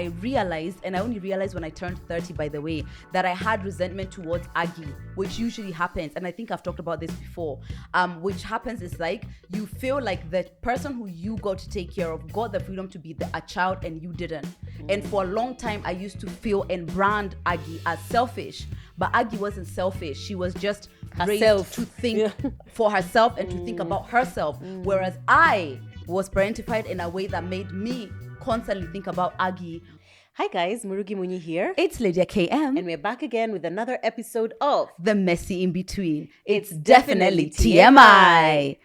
I realized, and I only realized when I turned 30, by the way, that I had resentment towards Aggie, which usually happens. And I think I've talked about this before. Which happens is like, you feel like the person who you got to take care of got the freedom to be a child and you didn't. And for a long time, I used to feel and brand Aggie as selfish. But Aggie wasn't selfish. She was just raised to think for herself and to think about herself. Whereas I was parentified in a way that made me constantly think about Aggie. Hi guys, Murugi Munyi here. It's Lydia KM. And we're back again with another episode of The Messy In Between. It's definitely TMI.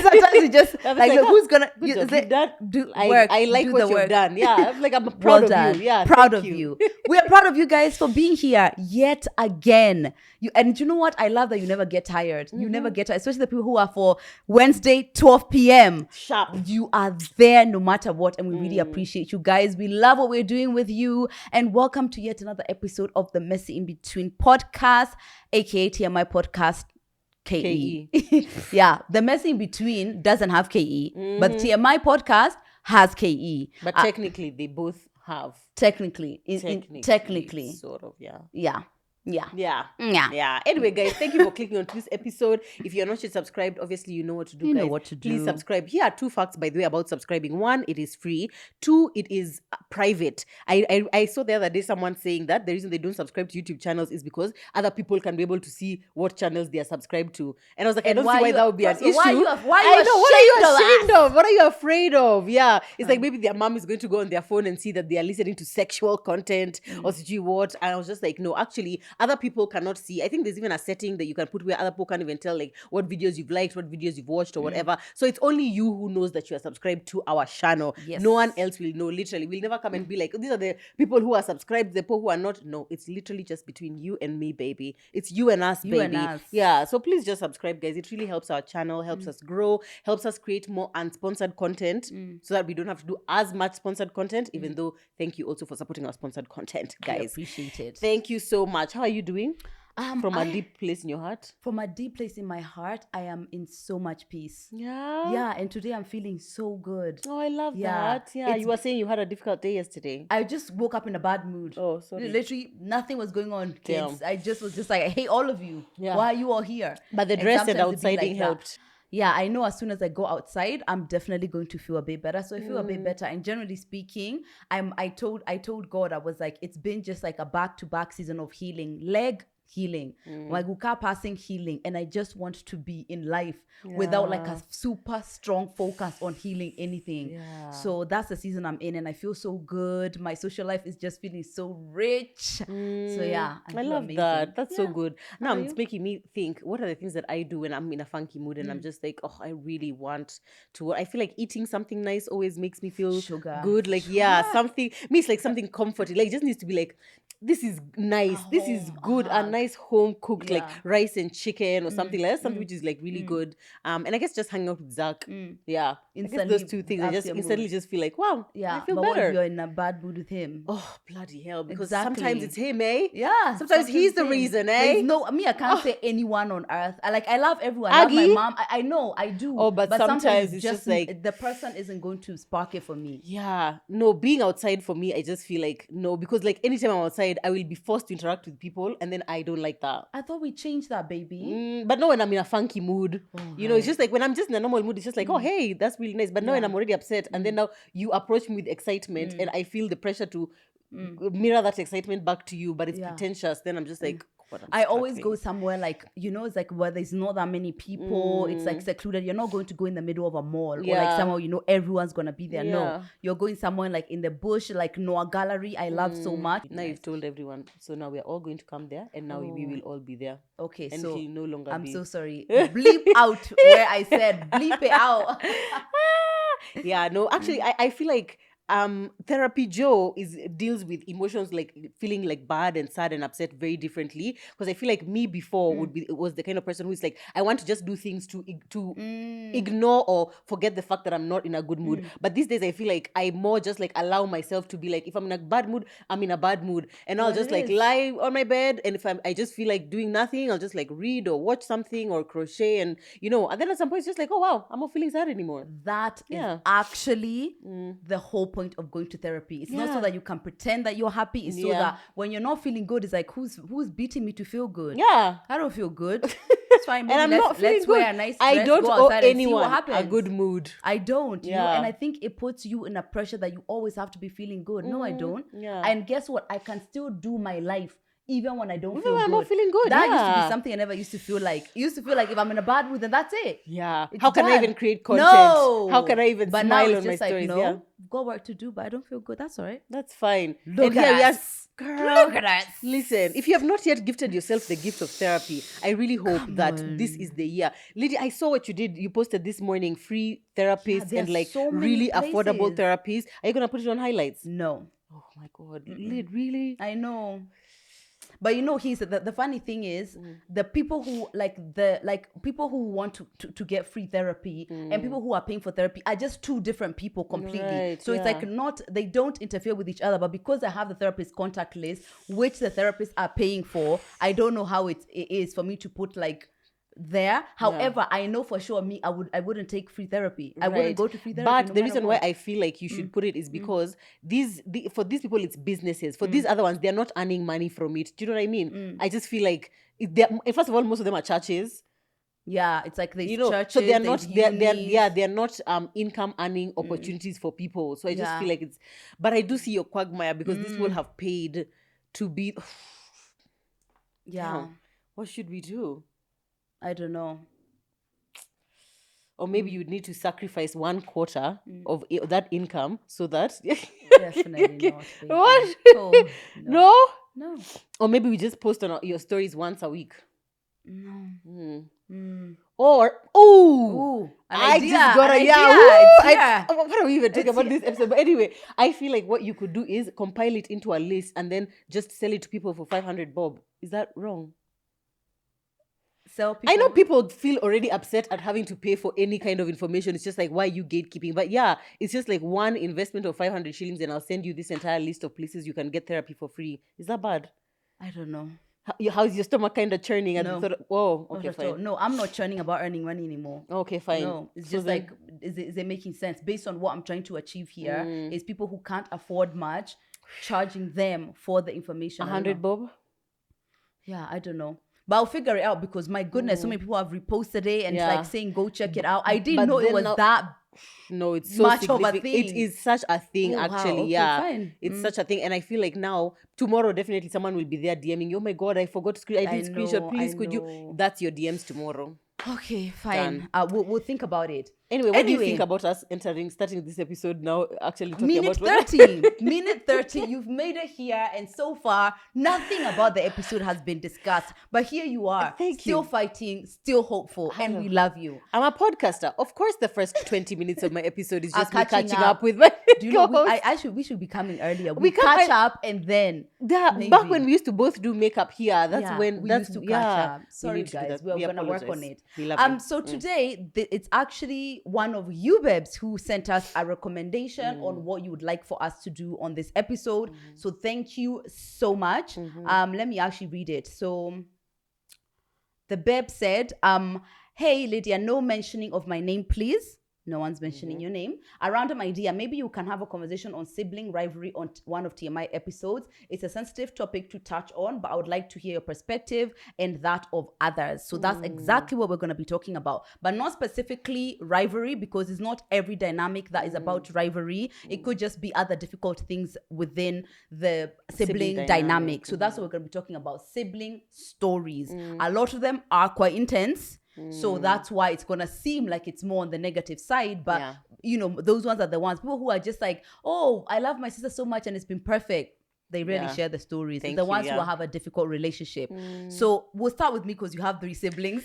Sometimes you just like who's gonna do work? I like do what the you've work. done. Yeah, I'm proud of you. Yeah, proud of you. We are proud of you guys for being here yet again. You know what? I love that you never get tired. You never get tired, especially the people who are for Wednesday 12 p.m. sharp. You are there no matter what, and we really appreciate you guys. We love what we're doing with you, and welcome to yet another episode of the Messy In Between podcast, aka TMI podcast. KE. Yeah, the Messy In Between doesn't have KE, but TMI podcast has KE. But technically, they both have. Technically, Sort of, yeah. Yeah. Anyway, guys, thank you for clicking on this episode. If you're not yet subscribed, obviously you know what to do. You guys. know what to do. Please subscribe. Here are 2 facts, by the way, about subscribing. 1, it is free. 2, it is private. I saw the other day someone saying that the reason they don't subscribe to YouTube channels is because other people can be able to see what channels they are subscribed to. And I was like, I don't see why that would be an issue. Why are you what are you ashamed of? What are you afraid of? Yeah. It's like maybe their mom is going to go on their phone and see that they are listening to sexual content or what. And I was just like, no, actually, other people cannot see. I think there's even a setting that you can put where other people can't even tell like what videos you've liked, what videos you've watched or whatever. So it's only you who knows that you are subscribed to our channel. Yes. No one else will know. Literally, we'll never come and be like, these are the people who are subscribed, the people who are not. No, it's literally just between you and me, baby. It's you and us, baby. And us. Yeah. So please just subscribe, guys. It really helps our channel, helps us grow, helps us create more unsponsored content so that we don't have to do as much sponsored content, even though thank you also for supporting our sponsored content, guys. We appreciate it. Thank you so much. How are you doing? From a deep place in your heart? From a deep place in my heart, I am in so much peace. Yeah. Yeah, and today I'm feeling so good. Oh, I love that. Yeah, you were saying you had a difficult day yesterday. I just woke up in a bad mood. Oh, sorry. Literally, nothing was going on, kids. Damn. I just was just like, I hate all of you. Yeah. Why are you all here? But the dress and outsiding helped. Yeah, I know as soon as I go outside, I'm definitely going to feel a bit better. So I feel a bit better. And generally speaking, I told God, I was like, it's been just like a back-to-back season of healing. Leg healing, Waguka passing healing, and I just want to be in life without like a super strong focus on healing anything. Yeah. So that's the season I'm in, and I feel so good. My social life is just feeling so rich. So yeah, I love that. That's so good. Now it's making me think, what are the things that I do when I'm in a funky mood and I'm just like, oh, I really want to. I feel like eating something nice always makes me feel good. Like something means like something comforting. Like it just needs to be like, this is nice. This is good. A nice home cooked like rice and chicken or something like that. Something which is like really good. And I guess just hanging out with Zach. Yeah. Instantly, those 2 things. I just instantly just feel like, wow, I feel better. What if you're in a bad mood with him? Oh, bloody hell. Because sometimes it's him, eh? Yeah. Sometimes he's the reason, eh? I can't say anyone on earth. I love everyone. Aggie? I love my mom. I know, I do. Oh, but sometimes it's just like the person isn't going to spark it for me. Yeah. No, being outside for me, I just feel like, no, because like anytime I'm outside, I will be forced to interact with people, and then I don't like that. I thought we changed that, baby. But not when I'm in a funky mood. You know, it's just like when I'm just in a normal mood, it's just like, oh, hey, that's really nice. But now when I'm already upset, and then now you approach me with excitement, and I feel the pressure to mirror that excitement back to you, but it's pretentious. Then I'm just like, I always go somewhere like, it's like where there's not that many people. It's like secluded. You're not going to go in the middle of a mall or like somewhere, everyone's going to be there. No, you're going somewhere like in the bush, like Noah Gallery. I love so much. Now you've told everyone. So now we're all going to come there, and now we will all be there. Okay, and so he'll no longer I'm be. so sorry. Bleep out where I said bleep it out. Yeah, no, actually, I feel like Therapy Joe deals with emotions like feeling like bad and sad and upset very differently. Because I feel like me before was the kind of person who's like, I want to just do things to ignore or forget the fact that I'm not in a good mood. But these days I feel like I more just like allow myself to be like, if I'm in a bad mood, I'm in a bad mood, and I'll just like lie on my bed, and if I just feel like doing nothing, I'll just like read or watch something or crochet, and and then at some point it's just like, oh wow, I'm not feeling sad anymore. That is actually the whole point of going to therapy. It's not so that you can pretend that you're happy. It's so that when you're not feeling good, it's like, who's beating me to feel good? Yeah, I don't feel good. That's fine. Maybe and I'm not feeling let's good. wear a nice dress, I don't go owe outside and see anyone what happens. a good mood. I don't, you know, and I think it puts you in a pressure that you always have to be feeling good. No, I don't. Yeah. And guess what? I can still do my life even when I don't feel I'm good. not feeling good. That used to be something I never used to feel like. It used to feel like if I'm in a bad mood, then that's it. Yeah. It's How can I done. even create content? No. How can I even but smile now on my just like, stories? No, Yeah. got work to do, but I don't feel good. That's all right. That's fine. Look at us. Girl, Look at us. Listen, if you have not yet gifted yourself the gift of therapy, I really hope this is the year. Lydia, I saw what you did. You posted this morning free therapists and like so really many affordable places. therapies. Are you going to put it on highlights? No. Oh my God. Lyd, really? I know. But you know, the funny thing is the people who people who want to get free therapy and people who are paying for therapy are just two different people completely. Right, so it's like they don't interfere with each other, but because I have the therapist contact list, which the therapists are paying for, I don't know how it is for me to put like there. However, I know for sure I wouldn't take free therapy. I wouldn't go to free therapy. But the reason why I feel like you should put it is because for these people it's businesses. For these other ones, they're not earning money from it. Do you know what I mean? I just feel like first of all, most of them are churches. Yeah, it's like these churches. So they're not income earning opportunities for people. So I just feel like but I do see your quagmire because these people have paid to be. Yeah. What should we do? I don't know. Or maybe you'd need to sacrifice 1/4 of that income so that... Definitely not. Baby. What? Oh, no? No. Or maybe we just post on your stories once a week. No. Or, I just got what are we even talking about this episode? But anyway, I feel like what you could do is compile it into a list and then just sell it to people for 500 bob. Is that wrong? I know people feel already upset at having to pay for any kind of information. It's just like, why are you gatekeeping? But yeah, it's just like one investment of 500 shillings and I'll send you this entire list of places you can get therapy for free. Is that bad? I don't know. How's your stomach kind of churning? And okay, fine. No, I'm not churning about earning money anymore. Okay, fine. No, it's just like, is it making sense? Based on what I'm trying to achieve here, is people who can't afford much, charging them for the information. 100 bob? Yeah, I don't know. But I'll figure it out because my goodness, so many people have reposted it and it's like saying, go check it out. I didn't know it was that. No, it's so much of a thing. It is such a thing, actually. Wow. Okay, fine. It's such a thing. And I feel like now, tomorrow, definitely someone will be there DMing you. Oh my God, I forgot to screenshot. Please, could you? That's your DMs tomorrow. Okay, fine. We'll think about it. Anyway, what do you think about us starting this episode now, actually talking minute about 30. Minute 30. You've made it here, and so far, nothing about the episode has been discussed. But here you are, still fighting, still hopeful, and we love you. I'm a podcaster. Of course, the first 20 minutes of my episode is just me catching up with my Do you know, we should be coming earlier. We catch up, and then back when we used to both do makeup here, that's when we used to catch up. Sorry, guys, we're gonna work on it. We love you. So today, it's actually one of you babes who sent us a recommendation on what you would like for us to do on this episode. So thank you so much. Let me actually read it. So the babe said, hey Lydia, no mentioning of my name, please. No one's mentioning your name. A random idea. Maybe you can have a conversation on sibling rivalry on one of TMI episodes. It's a sensitive topic to touch on, but I would like to hear your perspective and that of others. So that's exactly what we're going to be talking about. But not specifically rivalry, because it's not every dynamic that is about rivalry. It could just be other difficult things within the sibling dynamic. So that's what we're going to be talking about. Sibling stories. A lot of them are quite intense. So that's why it's going to seem like it's more on the negative side. But, you know, those ones are the ones. People who are just like, oh, I love my sister so much and it's been perfect. They really share the stories. The ones who have a difficult relationship. So we'll start with me because you have 3 siblings.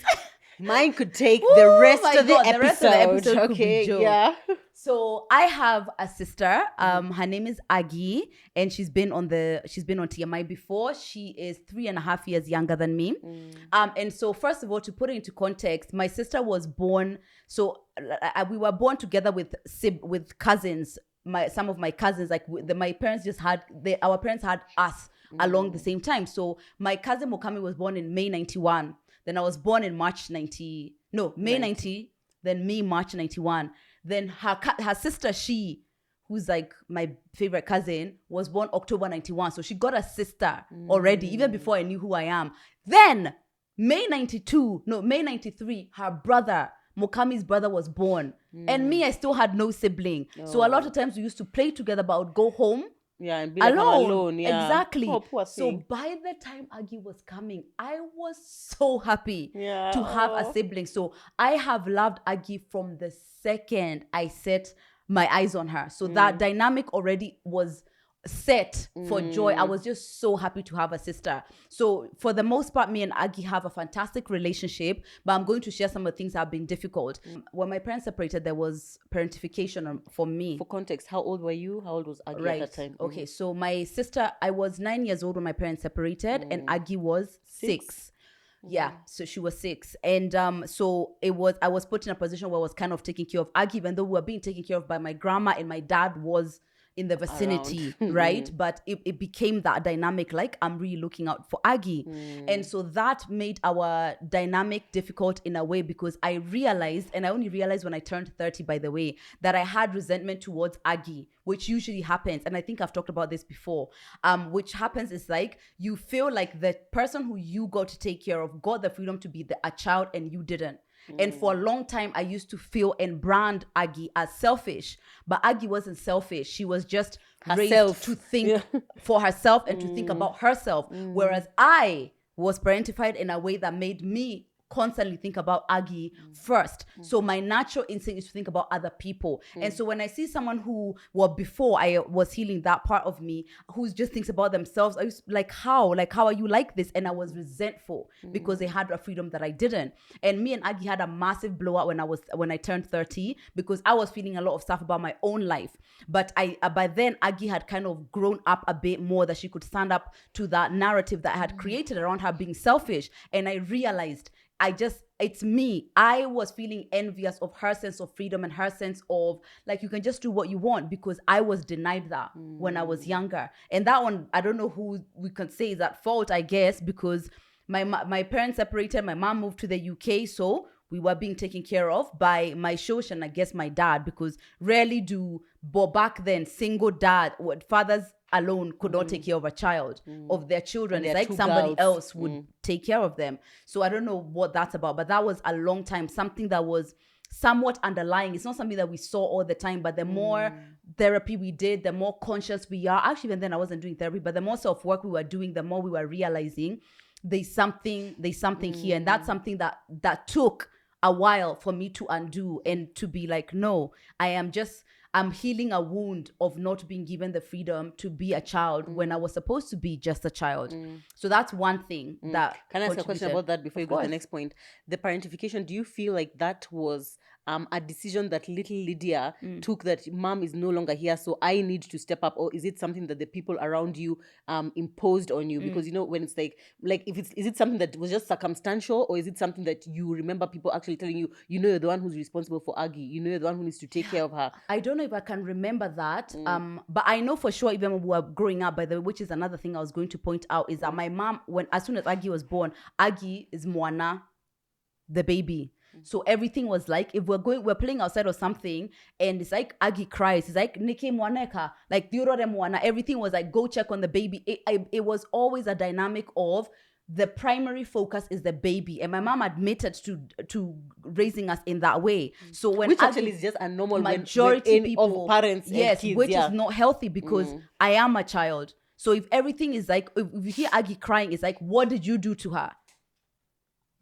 Mine could take the rest of the episode. The rest of the episode could be Joe. Yeah. So I have a sister. Her name is Aggie, and she's been on TMI before. She is 3.5 years younger than me. And so first of all, to put it into context, my sister was born. So we were born together with cousins. Some of my cousins, like my parents our parents had us along the same time. So my cousin Mokami was born in May 91. Then I was born in March 90. No, May 90. Then me, March 91. Then her sister, who's like my favorite cousin, was born October 91. So she got a sister already, even before I knew who I am. Then May 93, her brother, Mokami's brother, was born. And me, I still had no sibling. So a lot of times we used to play together, but I would go home. Yeah, and be like alone. Yeah. Exactly. Oh, poor so thing. by the time Aggie was coming, I was so happy to have a sibling. So I have loved Aggie from the second I set my eyes on her. So that dynamic already was set for Joy. I was just so happy to have a sister. So for the most part, me and Aggie have a fantastic relationship, but I'm going to share some of the things that have been difficult. When my parents separated, there was parentification for me. For context, how old were you? How old was Aggie at that time? Okay, so my sister, I was 9 years old when my parents separated, and Aggie was 6. Yeah, so she was 6. And so I was put in a position where I was kind of taking care of Aggie, even though we were being taken care of by my grandma, and my dad was in the vicinity, right? But it became that dynamic, like I'm really looking out for Aggie. And so that made our dynamic difficult in a way, because I realized, and I only realized when I turned 30, by the way, that I had resentment towards Aggie, which usually happens. And I think I've talked about this before. Which happens is like, you feel like the person who you got to take care of got the freedom to be a child and you didn't. And for a long time, I used to feel and brand Aggie as selfish. But Aggie wasn't selfish. She was just raised to think for herself and to think about herself. Whereas I was parentified in a way that made me constantly think about Aggie first. So my natural instinct is to think about other people. And so when I see someone who, before I was healing that part of me, who just thinks about themselves, I was like, how are you like this? And I was resentful because they had a freedom that I didn't. And me and Aggie had a massive blowout when I turned 30, because I was feeling a lot of stuff about my own life. But by then Aggie had kind of grown up a bit more, that she could stand up to that narrative that I had created around her being selfish. And I realized it's me. I was feeling envious of her sense of freedom and her sense of like, you can just do what you want, because I was denied that when I was younger. And that one, I don't know who we can say is at fault, I guess, because my parents separated, my mom moved to the UK, so we were being taken care of by my shosh and I guess my dad, because but back then, single fathers alone could not take care of a child, of their children. It's like somebody else would take care of them. So I don't know what that's about, but that was a long time, something that was somewhat underlying. It's not something that we saw all the time, but the more therapy we did, the more conscious we are. Actually, even then I wasn't doing therapy, but the more self-work we were doing, the more we were realizing there's something here. And that's something that took a while for me to undo and to be like, no, I'm healing a wound of not being given the freedom to be a child when I was supposed to be just a child. So that's one thing that... Can I ask a question about that before you go to the next point? The parentification, do you feel like that was a decision that little Lydia took, that mom is no longer here, so I need to step up? Or is it something that the people around you imposed on you? Because, when it's like is it something that was just circumstantial, or is it something that you remember people actually telling you, you're the one who's responsible for Aggie, you're the one who needs to take care of her? I don't know if I can remember that. But I know for sure, even when we were growing up, by the way, which is another thing I was going to point out, is that my mom, as soon as Aggie was born, Aggie is Moana, the baby. So everything was like, if we're playing outside or something, and it's like Aggie cries, it's like Nike Mwaneka, like Diorore Mwana. Everything was like, go check on the baby. It was always a dynamic of the primary focus is the baby, and my mom admitted to raising us in that way. So which actually is just a normal majority people of parents, yes, kids, which is not healthy, because I am a child. So if everything is like, if you hear Aggie crying, it's like, what did you do to her?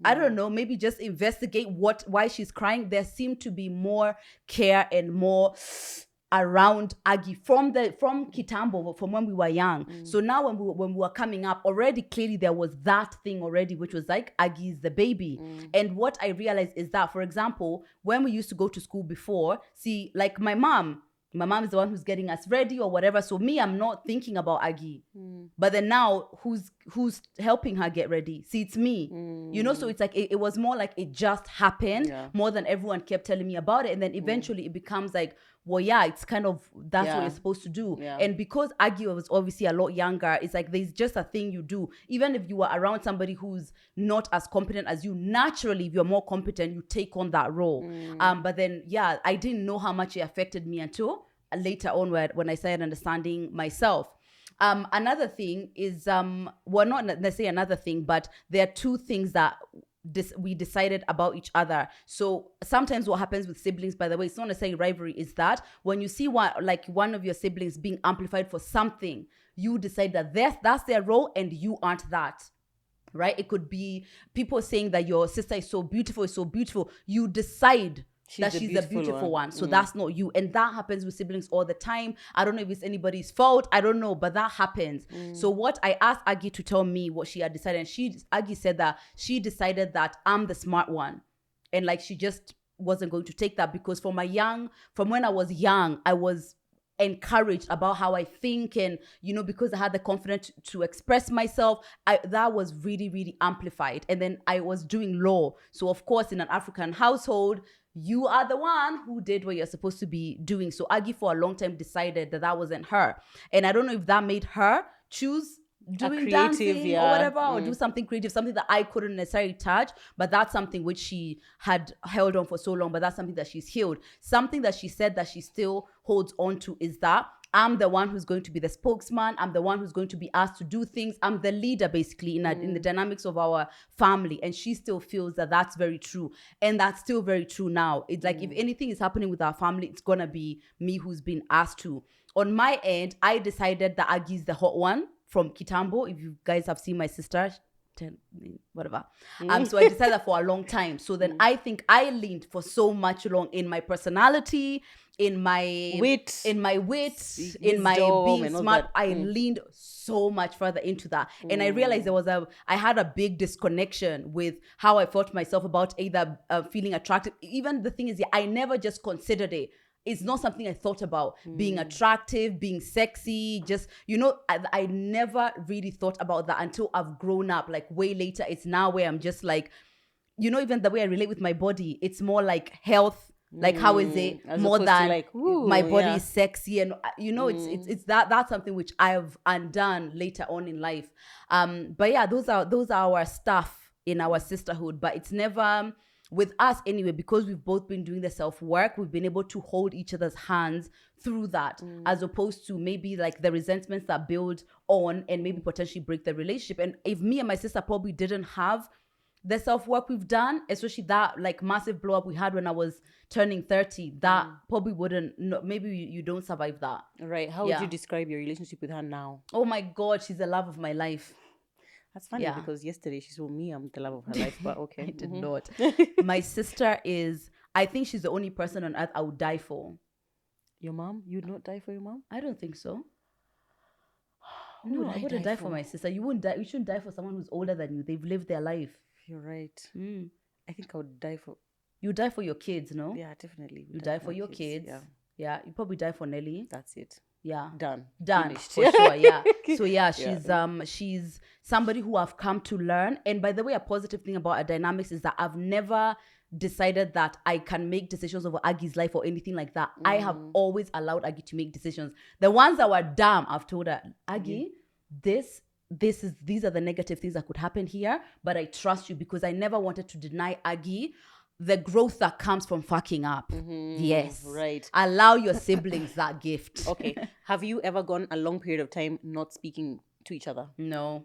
I don't know, maybe just investigate why she's crying. There seemed to be more care and more around Aggie from Kitambo, from when we were young. So now when we were coming up, already clearly there was that thing already, which was like Aggie's the baby. And what I realized is that, for example, when we used to go to school before, see, like my mom is the one who's getting us ready or whatever. So me, I'm not thinking about Aggie. But then now, who's helping her get ready? See, it's me. You know, so it's like, it was more like it just happened more than everyone kept telling me about it. And then eventually it becomes like, well, yeah, it's kind of, that's what you're supposed to do. And because Aggie was obviously a lot younger, it's like there's just a thing you do. Even if you were around somebody who's not as competent as you, naturally, if you're more competent, you take on that role. But then, yeah, I didn't know how much it affected me until later on when I started understanding myself. Another thing is, well, not necessarily another thing, but there are two things that we decided about each other. So sometimes what happens with siblings, by the way, it's not necessarily rivalry, is that when you see one of your siblings being amplified for something, you decide that that's their role and you aren't that. Right? It could be people saying that your sister is so beautiful. You decide that she's the beautiful one. So that's not you. And that happens with siblings all the time. I don't know if it's anybody's fault. I don't know, but that happens. So what I asked Aggie to tell me what she had decided, and Aggie said that she decided that I'm the smart one. And like, she just wasn't going to take that, because from when I was young, I was encouraged about how I think, and because I had the confidence to express myself, that was really, really amplified. And then I was doing law, so of course in an African household, you are the one who did what you're supposed to be doing. So Aggie for a long time decided that wasn't her, and I don't know if that made her choose doing dancing or whatever, or do something creative, something that I couldn't necessarily touch, but that's something which she had held on for so long, but that's something that she's healed. Something that she said that she still holds on to is that I'm the one who's going to be the spokesman. I'm the one who's going to be asked to do things. I'm the leader, basically, in the dynamics of our family. And she still feels that that's very true. And that's still very true now. It's like, if anything is happening with our family, it's going to be me who's been asked to. On my end, I decided that Aggie's the hot one from Kitambo. If you guys have seen my sister, whatever. So I decided that for a long time. So then I think I leaned for so much long in my personality, in my wit, in my being smart. I leaned so much further into that. And I realized I had a big disconnection with how I felt myself about either feeling attractive. Even the thing is, I never just considered it. It's not something I thought about, being attractive, being sexy, just, I never really thought about that until I've grown up, like way later. It's now where I'm just like, even the way I relate with my body, it's more like health, like how is it, as more than like, my body is sexy. And, it's that's something which I've undone later on in life. But yeah, those are our stuff in our sisterhood, but it's never... With us anyway, because we've both been doing the self-work, we've been able to hold each other's hands through that, as opposed to maybe like the resentments that build on and maybe potentially break the relationship. And if me and my sister probably didn't have the self-work we've done, especially that like massive blow up we had when I was turning 30, that probably wouldn't, maybe you don't survive that. Right. How would you describe your relationship with her now? Oh my God, she's the love of my life. That's funny because yesterday she told me I'm the love of her life, but okay. I did not. My sister is, I think she's the only person on earth I would die for. Your mom? You would not die for your mom? I don't think so. No, I wouldn't die for my sister. You wouldn't die. You shouldn't die for someone who's older than you. They've lived their life. You're right. I think I would die for... You die for your kids, no? Yeah, definitely. You die for your kids. Yeah. You probably die for Nelly. That's it. Yeah. Done. Finished. For sure, yeah. So yeah, she's somebody who I've come to learn. And by the way, a positive thing about our dynamics is that I've never decided that I can make decisions over Aggie's life or anything like that. I have always allowed Aggie to make decisions. The ones that were dumb, I've told her, Aggie, these are the negative things that could happen here, but I trust you, because I never wanted to deny Aggie the growth that comes from fucking up. Yes. Right. Allow your siblings that gift. Okay. Have you ever gone a long period of time not speaking to each other? No.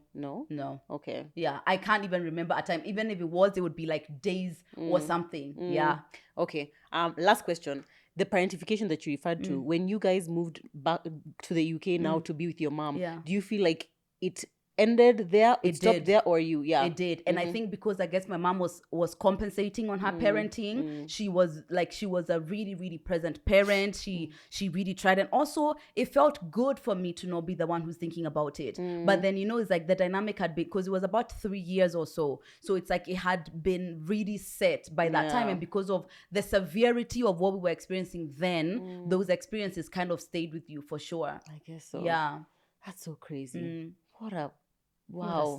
Okay. Yeah. I can't even remember a time. Even if it would be like days or something. Yeah. Okay. Last question. The parentification that you referred to, when you guys moved back to the UK now to be with your mom, do you feel like it ended there? It stopped there, or you? Yeah, it did. And I think because I guess my mom was compensating on her parenting, she was a really, really present parent. She really tried, and also it felt good for me to not be the one who's thinking about it. But then it's like the dynamic had been, because it was about 3 years or so it's like it had been really set by that time, and because of the severity of what we were experiencing then, those experiences kind of stayed with you for sure. I guess so. Yeah, that's so crazy. What a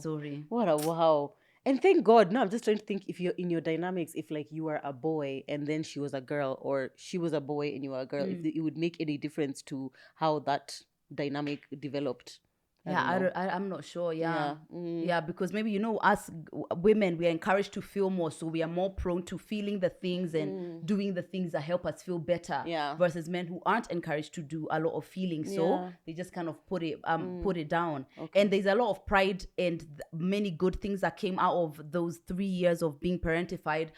story. What a wow. And thank God. Now I'm just trying to think, if you're in your dynamics, if like you were a boy and then she was a girl, or she was a boy and you were a girl, if it would make any difference to how that dynamic developed. I'm not sure. Yeah, because maybe us women, we are encouraged to feel more, so we are more prone to feeling the things and doing the things that help us feel better. Versus men who aren't encouraged to do a lot of feeling, so they just kind of put it down. Okay. And there's a lot of pride and many good things that came out of those 3 years of being parentified.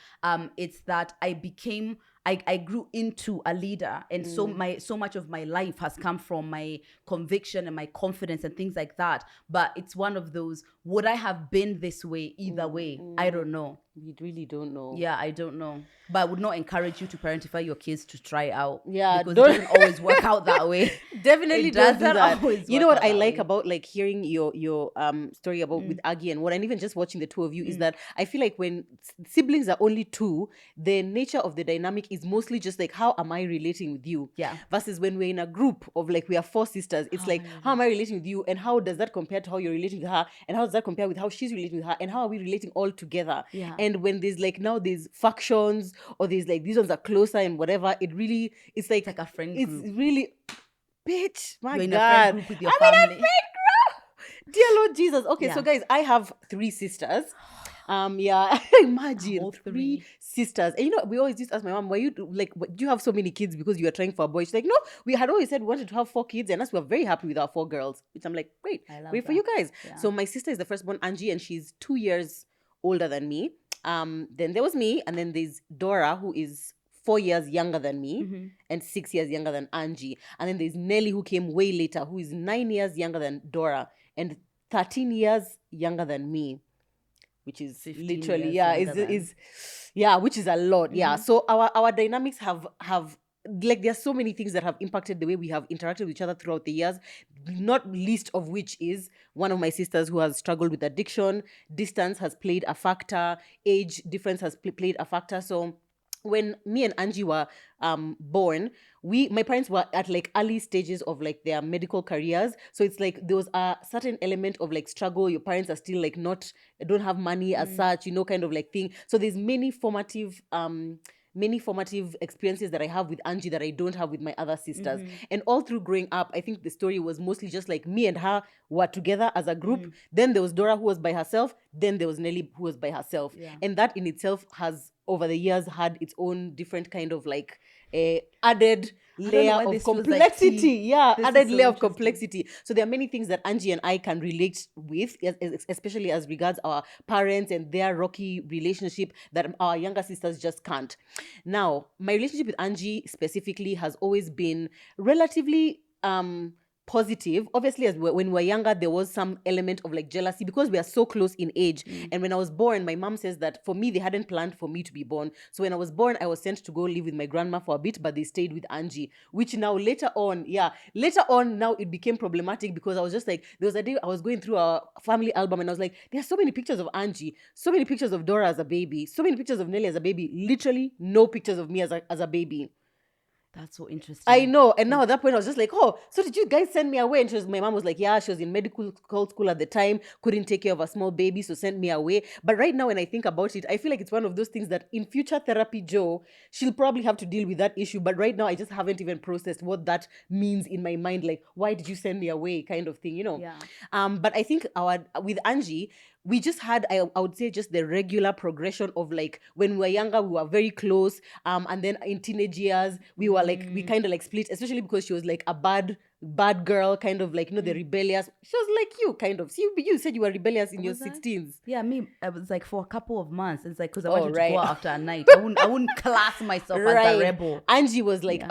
It's that I grew into a leader, and so much of my life has come from my conviction and my confidence and things like that. But it's one of those, would I have been this way either way? I don't know. We really don't know. Yeah, I don't know. But I would not encourage you to parentify your kids to try out. Yeah, because it doesn't always work out that way. Definitely don't do that. You know what I like way. about like hearing your story about with Aggie, and what, and even just watching the two of you, is that I feel like when siblings are only two, the nature of the dynamic is mostly just like, how am I relating with you? Yeah. Versus when we're in a group of like, we are 4 sisters, it's like, how am I relating with you, and how does that compare to how you're relating with her, and how does that compare with how she's relating with her, and how are we relating all together? Yeah. And when there's like now there's factions, or there's like these ones are closer and whatever, it's like a friend group. It's really, bitch, my You're in God. a friend group with your family. In a friend group. Dear Lord Jesus. Okay, so guys, I have 3 sisters. Imagine All 3 sisters. And we always used to ask my mom, were you like, do you have so many kids because you were trying for a boy? She's like, no, we had always said we wanted to have 4 kids, and us, we were very happy with our 4 girls. Which I'm like, great for you guys. Yeah. So my sister is the firstborn, Angie, and she's 2 years older than me. Then there was me, and then there's Dora, who is 4 years younger than me, and 6 years younger than Angie. And then there's Nelly, who came way later, who is 9 years younger than Dora and 13 years younger than me, which is literally which is a lot. Yeah. So our dynamics have like, there's so many things that have impacted the way we have interacted with each other throughout the years, not least of which is one of my sisters who has struggled with addiction. Distance has played a factor. Age difference has played a factor. So when me and Angie were born, my parents were at like early stages of like their medical careers. So it's like there was a certain element of like struggle. Your parents are still like don't have money as such, kind of like thing. So there's many formative experiences that I have with Angie that I don't have with my other sisters. And all through growing up, I think the story was mostly just like me and her were together as a group. Then there was Dora, who was by herself. Then there was Nelly, who was by herself. Yeah. And that in itself has, over the years, had its own different kind of like added layer of complexity. Added layer of complexity. So there are many things that Angie and I can relate with, especially as regards our parents and their rocky relationship, that our younger sisters just can't. Now, my relationship with Angie specifically has always been relatively positive. Obviously, when we were younger, there was some element of like jealousy because we are so close in age. And when I was born, my mom says that for me, they hadn't planned for me to be born. So when I was born, I was sent to go live with my grandma for a bit, but they stayed with Angie, which now later on, now it became problematic because I was just like, there was a day I was going through our family album and I was like, there are so many pictures of Angie, so many pictures of Dora as a baby, so many pictures of Nelly as a baby, literally no pictures of me as a baby. That's so interesting. I know. And now at that point, I was just like, oh, so did you guys send me away? And my mom was like, yeah, she was in medical school at the time, couldn't take care of a small baby, so sent me away. But right now, when I think about it, I feel like it's one of those things that in future therapy, she'll probably have to deal with that issue. But right now, I just haven't even processed what that means in my mind. Like, why did you send me away kind of thing, Yeah. But I think with Angie, we just had, I would say, just the regular progression of like, when we were younger, we were very close. And then in teenage years, we were like, we kind of like split, especially because she was like a bad bad girl, kind of like, the rebellious. She was like you, kind of. So you said you were rebellious in your 16s. Yeah, me, I was like for a couple of months. It's like because I Oh, wanted to right. go out after a night. I wouldn't class myself as a rebel. Angie was like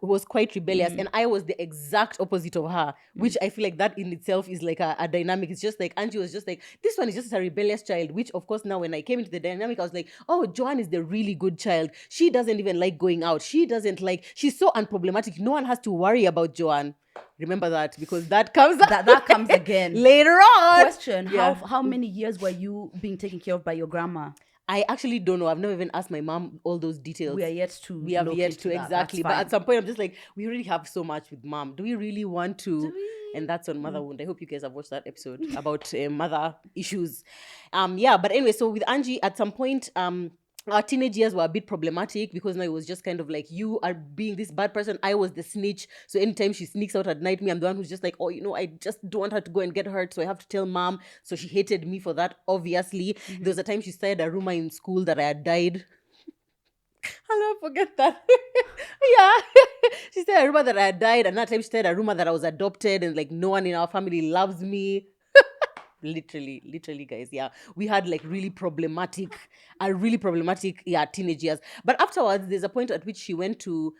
was quite rebellious, and I was the exact opposite of her, which I feel like that in itself is like a dynamic. It's just like Angie was just like, this one is just a rebellious child, which of course now when I came into the dynamic, I was like, oh, Joan is the really good child. She doesn't even like going out. She's so unproblematic. No one has to worry about Joan. Remember that, because that comes that comes again later on. Question: How many years were you being taken care of by your grandma? I actually don't know. I've never even asked my mom all those details. We have yet to exactly. But at some point, I'm just like, we already have so much with mom. Do we really want to? And that's on Mother Wound. I hope you guys have watched that episode about mother issues. But anyway, so with Angie, at some point, our teenage years were a bit problematic because now it was just kind of like, you are being this bad person. I was the snitch. So anytime she sneaks out at night, me, I'm the one who's just like, oh, I just don't want her to go and get hurt. So I have to tell mom. So she hated me for that, obviously. There was a time she started a rumor in school that I had died. I'll never forget that. She started a rumor that I had died. And that time she started a rumor that I was adopted and like no one in our family loves me. Literally, guys, we had like really problematic teenage years. But afterwards, there's a point at which she went to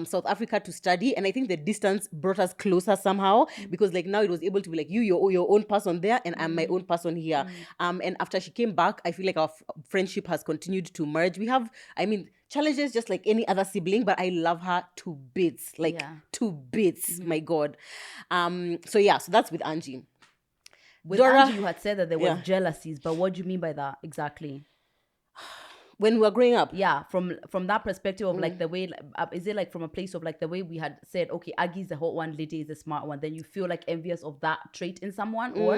South Africa to study, and I think the distance brought us closer somehow, because like now it was able to be like, you're your own person there, and I'm my own person here. And after she came back, I feel like our friendship has continued to merge. We have, challenges just like any other sibling, but I love her to bits, to bits. My God. So that's with Angie. With Dora, Angie, you had said that there was jealousies, but what do you mean by that exactly? When we were growing up? Yeah, from that perspective of like the way, is it like from a place of like the way we had said, okay, Aggie's the hot one, Lydia is the smart one, then you feel like envious of that trait in someone, or?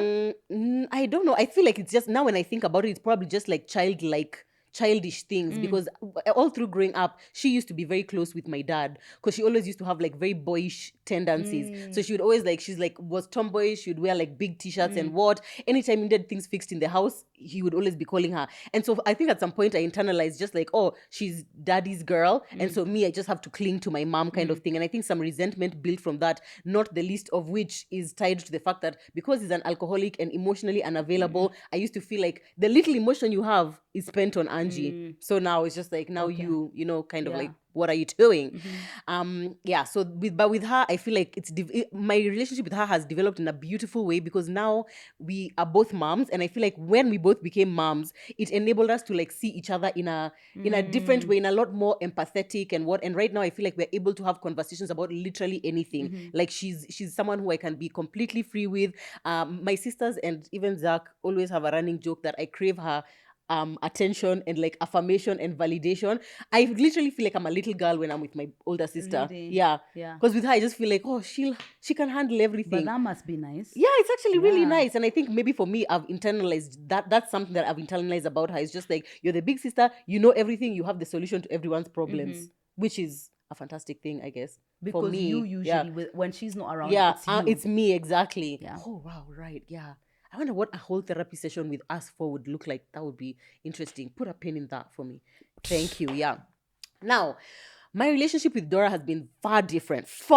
I don't know. I feel like it's just, now when I think about it, it's probably just like childish things, because all through growing up, she used to be very close with my dad, because she always used to have like very boyish tendencies. So she would always was tomboyish. She would wear like big t-shirts and anytime he needed things fixed in the house, he would always be calling her. And so I think at some point I internalized just like, oh, she's daddy's girl, and so me, I just have to cling to my mom kind of thing. And I think some resentment built from that, not the least of which is tied to the fact that because he's an alcoholic and emotionally unavailable, I used to feel like the little emotion you have is spent on Angie. So now it's just like, now you kind of like, what are you doing? So with her, I feel like my relationship with her has developed in a beautiful way, because now we are both moms, and I feel like when we both became moms, it enabled us to like see each other in a different way, in a lot more empathetic and right now I feel like we're able to have conversations about literally anything. Like she's someone who I can be completely free with. My sisters and even Zach always have a running joke that I crave her attention and like affirmation and validation. I literally feel like I'm a little girl when I'm with my older sister. Really? Yeah. Because with her, I just feel like, oh, she can handle everything. But that must be nice. Yeah, it's actually really nice. And I think maybe for me, I've internalized that. That's something that I've internalized about her. It's just like, you're the big sister, you know everything, you have the solution to everyone's problems, which is a fantastic thing, I guess. Because for me, you usually, when she's not around, it's me, exactly. Yeah. Oh, wow, right, yeah. I wonder what a whole therapy session with us four would look like. That would be interesting. Put a pin in that for me. Thank you. Yeah. Now, my relationship with Dora has been far different. First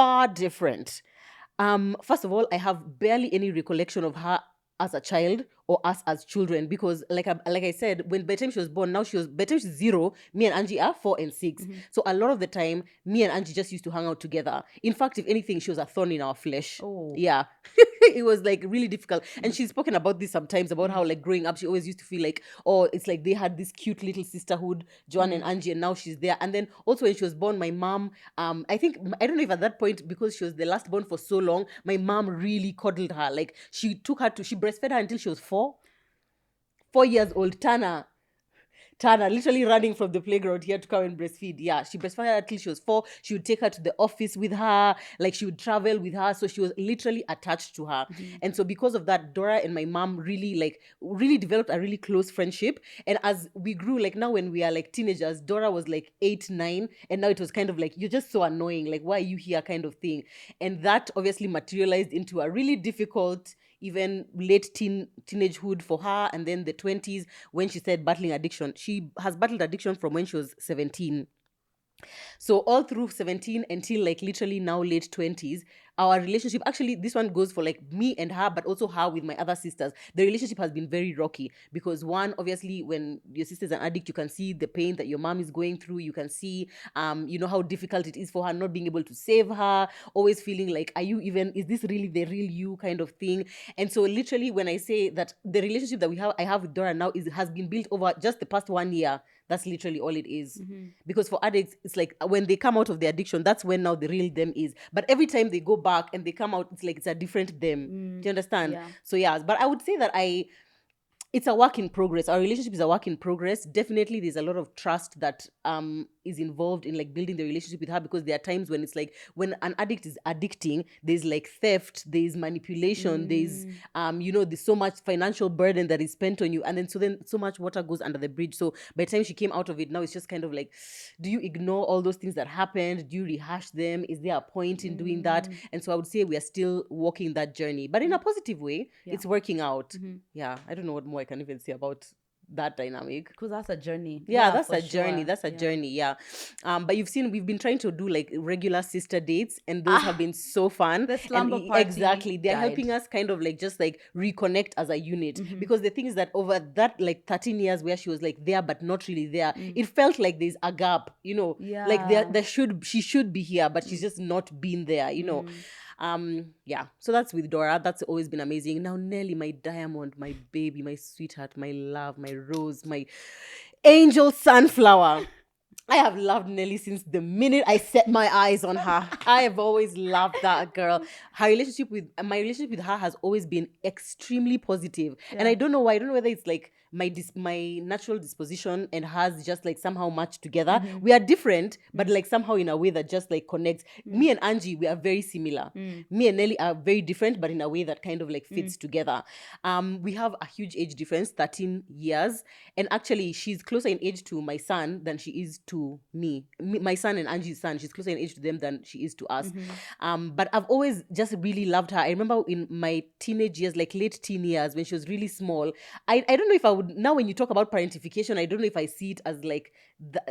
of all, I have barely any recollection of her as a child or us as children, because like I said, by the time she was born, by the time she's 0, me and Angie are 4 and 6. So a lot of the time, me and Angie just used to hang out together. In fact, if anything, she was a thorn in our flesh. Oh. Yeah. It was like really difficult. And she's spoken about this sometimes, about how like growing up, she always used to feel like, oh, it's like they had this cute little sisterhood, Joan and Angie, and now she's there. And then also when she was born, my mom, I don't know if at that point, because she was the last born for so long, my mom really coddled her. Like she breastfed her until she was 4 years old. Tana, literally running from the playground here to come and breastfeed. Yeah, she breastfed her until she was 4. She would take her to the office with her. Like, she would travel with her. So she was literally attached to her. And so because of that, Dora and my mom really developed a really close friendship. And as we grew, like now when we are like teenagers, Dora was like 8, 9. And now it was kind of like, you're just so annoying. Like, why are you here kind of thing? And that obviously materialized into a really difficult, even late teenagehood for her, and then the 20s when she started battling addiction. She has battled addiction from when she was 17. So all through 17 until like literally now late 20s, our relationship, actually this one goes for like me and her, but also her with my other sisters, the relationship has been very rocky. Because one, obviously when your sister's an addict, you can see the pain that your mom is going through. You can see how difficult it is for her, not being able to save her, always feeling like, is this really the real you kind of thing. And so literally when I say that the relationship that I have with Dora now has been built over just the past 1 year, that's literally all it is. Because for addicts, it's like when they come out of the addiction, that's when now the real them is. But every time they go back and they come out, it's like it's a different them. Do you understand? Yeah. So yeah, but I would say that it's a work in progress. Our relationship is a work in progress. Definitely there's a lot of trust that is involved in like building the relationship with her, because there are times when it's like when an addict is addicting, there's like theft, there's manipulation, there's there's so much financial burden that is spent on you, and then so much water goes under the bridge. So by the time she came out of it, now it's just kind of like, do you ignore all those things that happened? Do you rehash them? Is there a point in doing that? And so I would say we are still walking that journey, but in a positive way. It's working out. Yeah, I don't know what more I can even say about that dynamic, because that's a journey. Yeah, that's a journey. That's a journey. Yeah. But we've been trying to do like regular sister dates, and those have been so fun. The slumber party. Exactly. They're helping us kind of like just like reconnect as a unit. Because the thing is that over that like 13 years where she was like there but not really there, it felt like there's a gap, like she should be here, but she's just not been there, so that's with Dora. That's always been amazing. Now Nelly, my diamond, my baby, my sweetheart, my love, my rose, my angel sunflower. I have loved Nelly since the minute I set my eyes on her. I have always loved that girl. My relationship with her has always been extremely positive. And I don't know why. I don't know whether it's like my natural disposition and hers just like somehow match together. We are different, but like somehow in a way that just like connects. Me and Angie, we are very similar. Me and Nelly are very different, but in a way that kind of like fits together. We have a huge age difference, 13 years. And actually, she's closer in age to my son than she is to me. My son and Angie's son, she's closer in age to them than she is to us. But I've always just really loved her. I remember in my teenage years, like late teen years, when she was really small, I don't know if I would, now when you talk about parentification, I don't know if I see it as like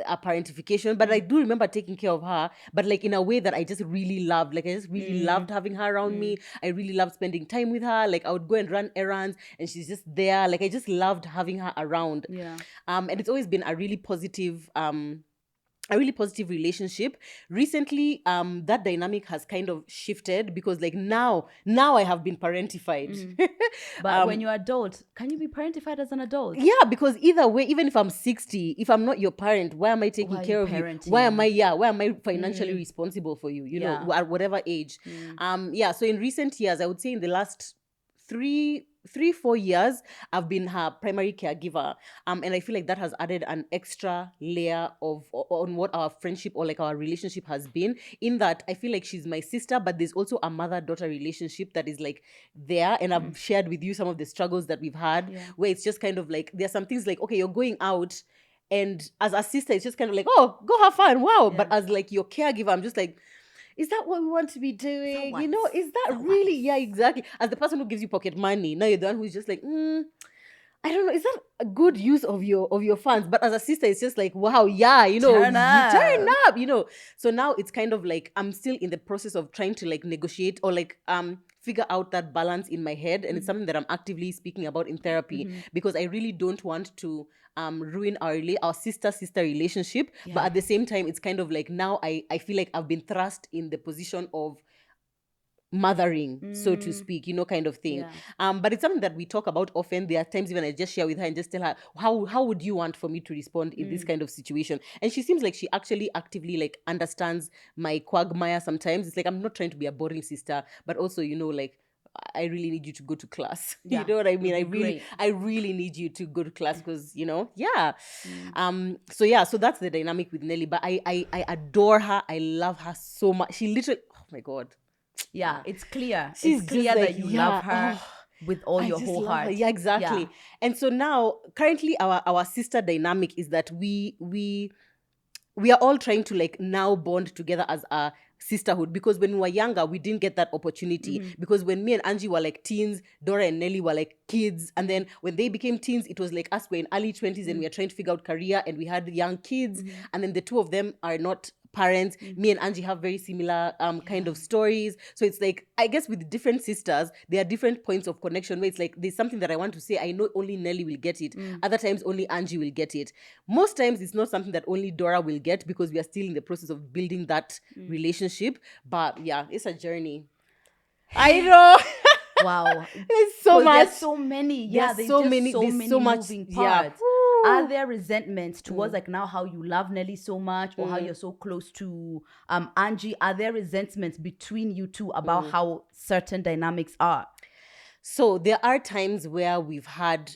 a parentification, but I do remember taking care of her, but like in a way that I just really loved. Like I just really loved having her around me. I really loved spending time with her. Like I would go and run errands and she's just there. Like I just loved having her around. And it's always been a really positive relationship. Recently, that dynamic has kind of shifted because like now I have been parentified. But when you're adult, can you be parentified as an adult? Yeah, because either way, even if I'm 60, if I'm not your parent, why am I taking care of you? Why am I financially responsible for you? You know, at whatever age. So in recent years, I would say in the last 3-4 years, I've been her primary caregiver. And I feel like that has added an extra layer on what our friendship or like our relationship has been, in that I feel like she's my sister, but there's also a mother-daughter relationship that is like there. And I've shared with you some of the struggles that we've had, where it's just kind of like, there's some things like, okay, you're going out, and as a sister, it's just kind of like, oh, go have fun, wow. But as like your caregiver, I'm just like, is that what we want to be doing? You know, is that really? Yeah, exactly. As the person who gives you pocket money, now you're the one who's just like, I don't know, is that a good use of your funds? But as a sister, it's just like, wow, yeah, you know, turn up, you know. So now it's kind of like I'm still in the process of trying to like negotiate or like figure out that balance in my head, and it's something that I'm actively speaking about in therapy, because I really don't want to ruin our sister relationship. But at the same time, it's kind of like now I feel like I've been thrust in the position of mothering, so to speak, you know, kind of thing. But it's something that we talk about often. There are times even I just share with her and just tell her, how would you want for me to respond in this kind of situation? And she seems like she actually actively like understands my quagmire sometimes. It's like, I'm not trying to be a boring sister, but also, you know, like, I really need you to go to class. You know what I mean? I really need you to go to class because, you know, so that's the dynamic with Nelly. But I adore her. I love her so much. She literally, oh my God. Yeah, it's clear. It's clear like, that you love her with all your whole heart. Yeah, exactly. And so now, currently, our sister dynamic is that we are all trying to like now bond together as a sisterhood, because when we were younger, we didn't get that opportunity. Because when me and Angie were like teens, Dora and Nelly were like kids, and then when they became teens, it was like us, we're in early 20s and we are trying to figure out career, and we had young kids, and then the two of them are not parents. Me and Angie have very similar kind of stories. So it's like, I guess with different sisters, there are different points of connection where it's like, there's something that I want to say. I know only Nelly will get it. Other times, only Angie will get it. Most times, it's not something that only Dora will get because we are still in the process of building that relationship. But yeah, it's a journey. I know. Wow. There's so much. There's so many. Yeah, there's so just many. so There's many so much moving yeah. parts. Are there resentments towards like now how you love Nelly so much, or how you're so close to Angie? Are there resentments between you two about how certain dynamics are? So there are times where we've had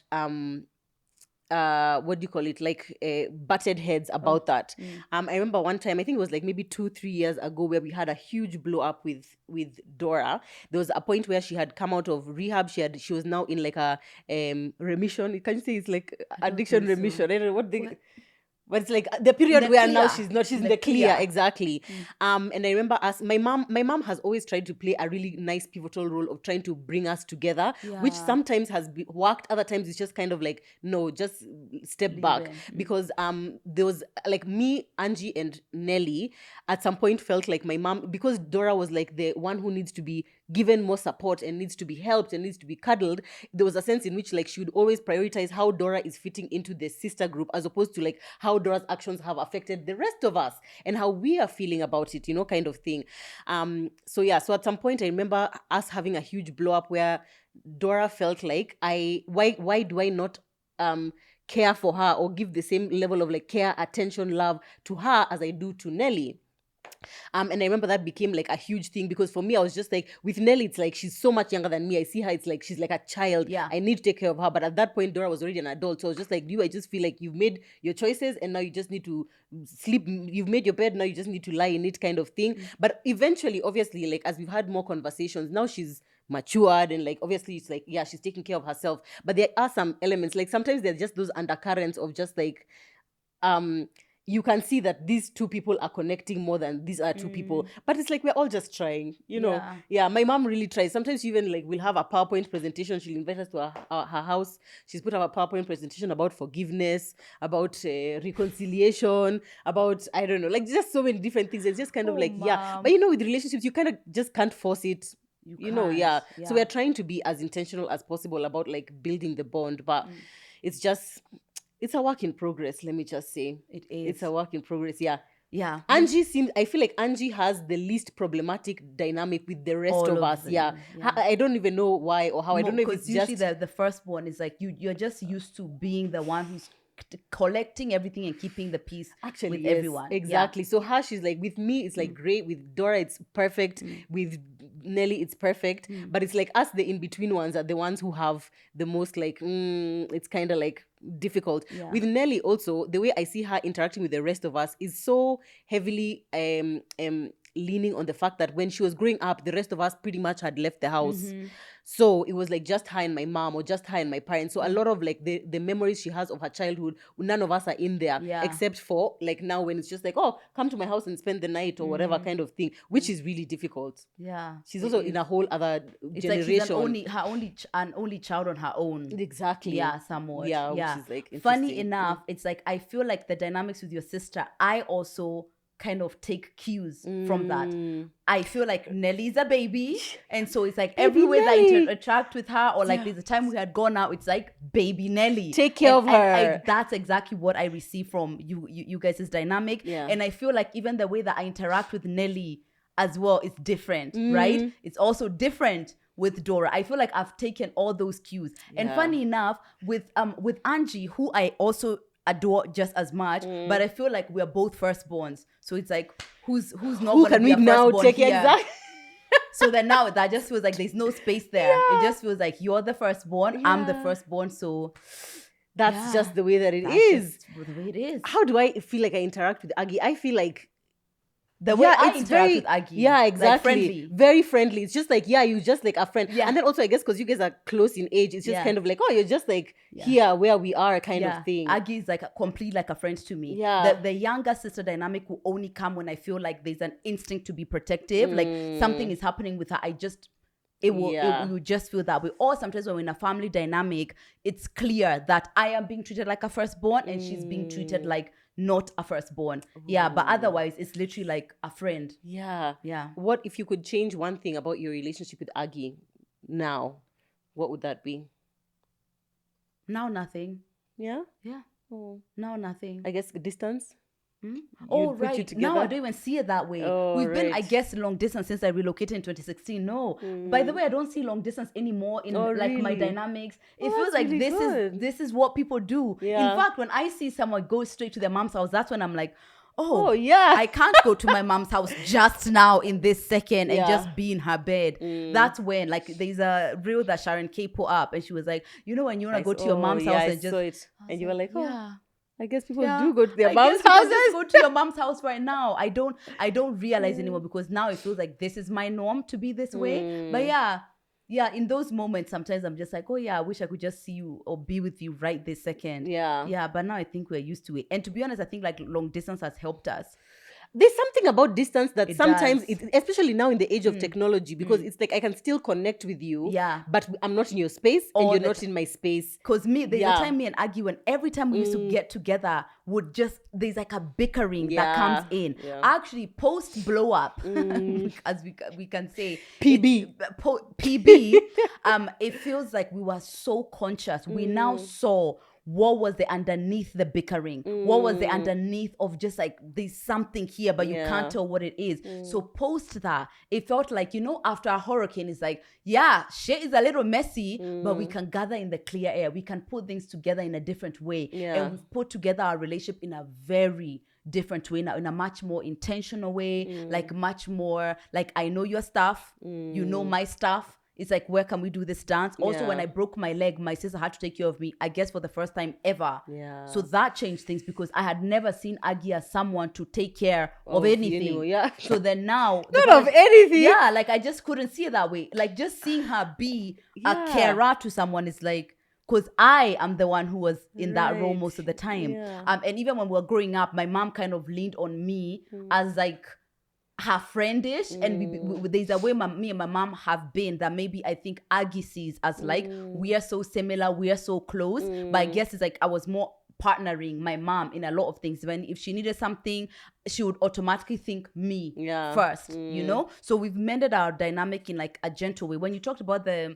what do you call it, like butted heads about that. I remember one time, I think it was like maybe 2-3 years ago, where we had a huge blow up with Dora. There was a point where she had come out of rehab. She was now in like a remission. Can you say it's like addiction remission? I don't know what they... But it's like the period where now she's in the clear. Exactly. And I remember my mom has always tried to play a really nice pivotal role of trying to bring us together, which sometimes has worked. Other times it's just kind of like, no, just step back. Because there was like me, Angie, and Nelly at some point felt like my mom, because Dora was like the one who needs to be given more support and needs to be helped and needs to be cuddled. There was a sense in which like she would always prioritize how Dora is fitting into the sister group, as opposed to like how Dora's actions have affected the rest of us and how we are feeling about it, kind of thing. So at some point I remember us having a huge blow up where Dora felt like why do I not care for her or give the same level of like care, attention, love to her as I do to Nelly. And I remember that became like a huge thing, because for me, I was just like, with Nelly, it's like she's so much younger than me. I see her, it's like she's like a child. Yeah. I need to take care of her. But at that point, Dora was already an adult. So I was just like, I just feel like you've made your choices and now you just need to sleep. You've made your bed, now you just need to lie in it, kind of thing. But eventually, obviously, like as we've had more conversations, now she's matured and like obviously it's like, yeah, she's taking care of herself. But there are some elements, like sometimes there's just those undercurrents of just like you can see that these two people are connecting more than these are two people. But it's like we're all just trying, know. Yeah, my mom really tries. Sometimes she even like we'll have a PowerPoint presentation. She'll invite us to her house. She's put up a PowerPoint presentation about forgiveness, about reconciliation, about, I don't know, like just so many different things. It's just kind of like, Mom. But with relationships, you kind of just can't force it. So we're trying to be as intentional as possible about like building the bond. But it's a work in progress, let me just say. It is. It's a work in progress, yeah. Yeah. I feel like Angie has the least problematic dynamic with the rest of us. Yeah. I don't even know why or how. I don't know if it's just... Because usually the firstborn is like, you're just used to being the one who's collecting everything and keeping the peace with everyone. Exactly. So she's like, with me, it's like great. With Dora, it's perfect. With Nelly, it's perfect. But it's like us, the in-between ones, are the ones who have the most like, it's kind of like difficult. With Nelly also, the way I see her interacting with the rest of us is so heavily leaning on the fact that when she was growing up, the rest of us pretty much had left the house. So it was like just her and my mom, or just her and my parents. So a lot of like the memories she has of her childhood, none of us are in there, except for like now when it's just like, oh, come to my house and spend the night or whatever kind of thing, which is really difficult. Yeah. She's also in a whole other generation. Like she's an only child on her own. Exactly. Yeah, somewhat. Yeah, which is like funny enough, it's like I feel like the dynamics with your sister, I also kind of take cues from that. I feel like Nelly's a baby, and so it's like everywhere that I interact with her, or like there's a time we had gone out, it's like baby Nelly, take care of her. That's exactly what I receive from you guys' dynamic. And I feel like even the way that I interact with Nelly as well is different, right? It's also different with Dora. I feel like I've taken all those cues. And funny enough, with Angie, who I also adore just as much, but I feel like we're both firstborns. So it's like, who's not who gonna can be we a now firstborn take here? exactly? So then now that just feels like there's no space there. It just feels like you're the firstborn, I'm the firstborn, so that's just the way that it is. The way it is. How do I feel like I interact with Aggie? I feel like the way I interact with Aggie. Yeah, exactly. Like friendly. Very friendly. It's just like, you just like a friend. Yeah. And then also, I guess, because you guys are close in age, it's just kind of like, oh, you're just like here where we are kind of thing. Aggie is like complete like a friend to me. Yeah. The younger sister dynamic will only come when I feel like there's an instinct to be protective. Like something is happening with her. It will just feel that way. Or sometimes when we're in a family dynamic, it's clear that I am being treated like a firstborn and she's being treated like not a firstborn. Yeah, but otherwise it's literally like a friend. Yeah. Yeah. What if you could change one thing about your relationship with Aggie now? What would that be? Now nothing. Yeah? Yeah. Oh. Now nothing. I guess distance? Oh, You'd put you right. together? Now I don't even see it that way. Oh, We've been, I right. guess, long distance since I relocated in 2016. No. By the way, I don't see long distance anymore in like my really? dynamics. It Oh, feels that's like really good. this is what people do. Yeah. In fact, when I see someone go straight to their mom's house, that's when I'm like, Oh, yeah. I can't go to my mom's house just now in this second and Yeah. just be in her bed. That's when, like, there's a reel that Sharon K put up, and she was like, you know, when you want to go to your mom's house and I just saw it. And you were like, oh, yeah. I guess people do go to their I mom's guess people houses. just go to your mom's house right now. I don't realize anymore, because now it feels like this is my norm to be this way. But yeah, in those moments, sometimes I'm just like, oh yeah, I wish I could just see you or be with you right this second. Yeah, but now I think we're used to it. And to be honest, I think like long distance has helped us. There's something about distance that It sometimes, does. especially now in the age of technology, because it's like I can still connect with you, Yeah. but I'm not in your space and All you're the not in my space. Because there's a time me and Aggie, when every time we used to get together, there's like a bickering that comes in. Yeah. Actually, post blow up, as we can say, PB. PB. It feels like we were so conscious. We now saw what was the underneath the bickering, what was the underneath of just like there's something here but you can't tell what it is. So post that, it felt like, you know, after a hurricane, it's like, yeah, shit is a little messy, but we can gather in the clear air, we can put things together in a different way. And we've put together our relationship in a very different way now, in a much more intentional way, like much more like, I know your stuff, you know my stuff. It's like, where can we do this dance? Also, when I broke my leg, my sister had to take care of me, I guess for the first time ever. Yeah. So that changed things, because I had never seen Aggie as someone to take care of anything. So then now... Not of anything? Yeah, like I just couldn't see it that way. Like just seeing her be a carer to someone is like... Because I am the one who was in that role most of the time. And even when we were growing up, my mom kind of leaned on me as like... her friendish, and there's a way me and my mom have been that maybe I think Aggie sees as like, we are so similar, we are so close, but I guess it's like I was more partnering my mom in a lot of things. When if she needed something, she would automatically think me first, you know. So we've mended our dynamic in like a gentle way. When you talked about the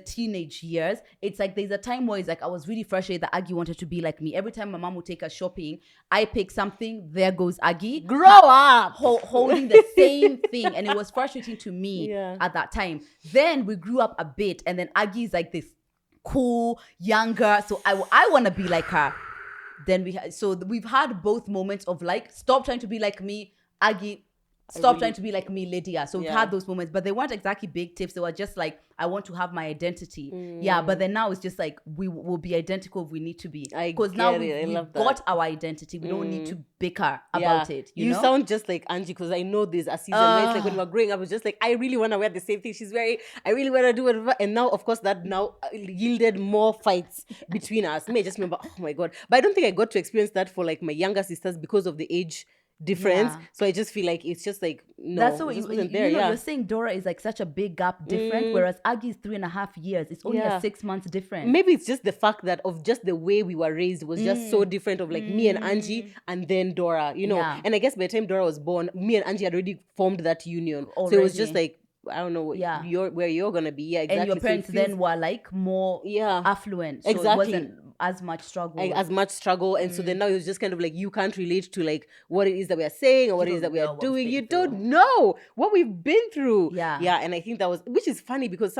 teenage years, it's like there's a time where it's like I was really frustrated that Aggie wanted to be like me. Every time my mom would take us shopping, I pick something, there goes Aggie. Grow up! Holding the same thing. And it was frustrating to me at that time. Then we grew up a bit, and then Aggie's like this cool, younger, so I want to be like her. Then we've had both moments of like, stop trying to be like me, Aggie. Stop trying to be like me, Lydia. So we've had those moments, but they weren't exactly big tips. They were just like, I want to have my identity. Yeah, but then now it's just like, we will be identical if we need to be. Because now we've got our identity. We don't need to bicker about it. You know? Sound just like Angie, because I know there's a season where it's like when we were growing up, it was just like, I really want to wear the same thing she's wearing. I really want to do whatever. And now, of course, that now yielded more fights between us. I just remember, oh my God. But I don't think I got to experience that for like my younger sisters because of the age difference. So I just feel like it's just like, no, that's what you're saying. Dora is like such a big gap different, whereas Aggie's 3.5 years. It's only a 6 months difference. Maybe it's just the fact that of just the way we were raised was just so different, of like me and Angie and then Dora, you know. And I guess by the time Dora was born, me and Angie had already formed that union. Already. So it was just like, I don't know where you're gonna be. Yeah, exactly. And your parents then were like more affluent. So it wasn't as much struggle. And so then now it's just kind of like, you can't relate to like what it is that we are saying or what it is that we are doing. You don't know what we've been through. Yeah. And I think that was, which is funny, because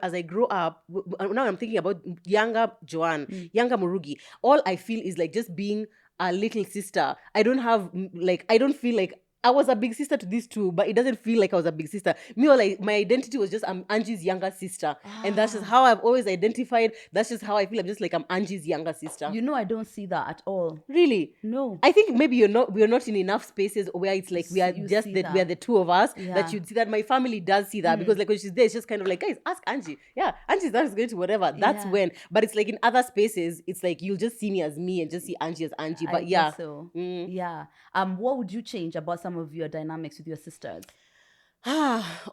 as I grow up, now I'm thinking about younger Joan, younger Murugi. All I feel is like just being a little sister. I don't feel like I was a big sister to these two, but it doesn't feel like I was a big sister. Me, like my identity was just, I'm Angie's younger sister. And that's just how I've always identified. That's just how I feel. I'm just like, I'm Angie's younger sister. You know, I don't see that at all. Really? No. I think maybe we're not in enough spaces where it's like we are just that we're the two of us, that you'd see that. My family does see that, because like when she's there, it's just kind of like, guys, ask Angie. Yeah, Angie's not going to whatever. That's when. But it's like in other spaces, it's like you'll just see me as me and just see Angie as Angie. But I guess so. Yeah. What would you change about some of your dynamics with your sisters?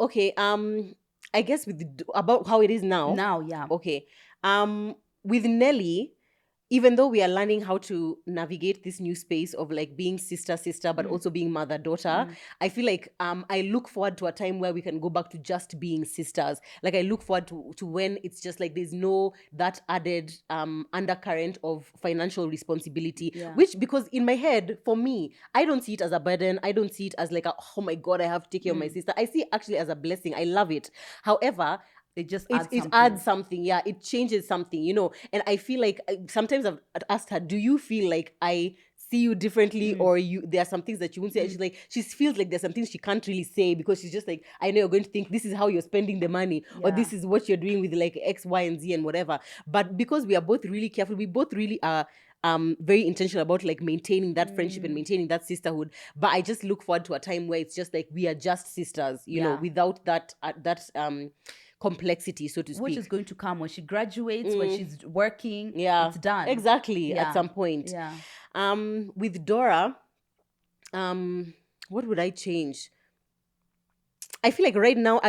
Okay. I guess about how it is now. Now, yeah. Okay. With Nelly, even though we are learning how to navigate this new space of like being sister but also being mother daughter, I feel like I look forward to a time where we can go back to just being sisters. Like I look forward to when it's just like there's no that added undercurrent of financial responsibility, which, because in my head, for me, I don't see it as a burden. I don't see it as like oh my god, I have to take care of my sister. I see it actually as a blessing. I love it. However, it just adds it adds something. Yeah, it changes something, you know. And I feel like sometimes I've asked her, do you feel like I see you differently, or there are some things that you won't say? And she's like, she feels like there's some things she can't really say, because she's just like, I know you're going to think this is how you're spending the money, or this is what you're doing with like X, Y, and Z and whatever. But because we are both really careful, we both really are very intentional about like maintaining that friendship and maintaining that sisterhood. But I just look forward to a time where it's just like we are just sisters, you know, without that complexity, so to speak. Which is going to come when she graduates, when she's working. It's done. Exactly. At some point. With Dora, what would I change? I feel like right now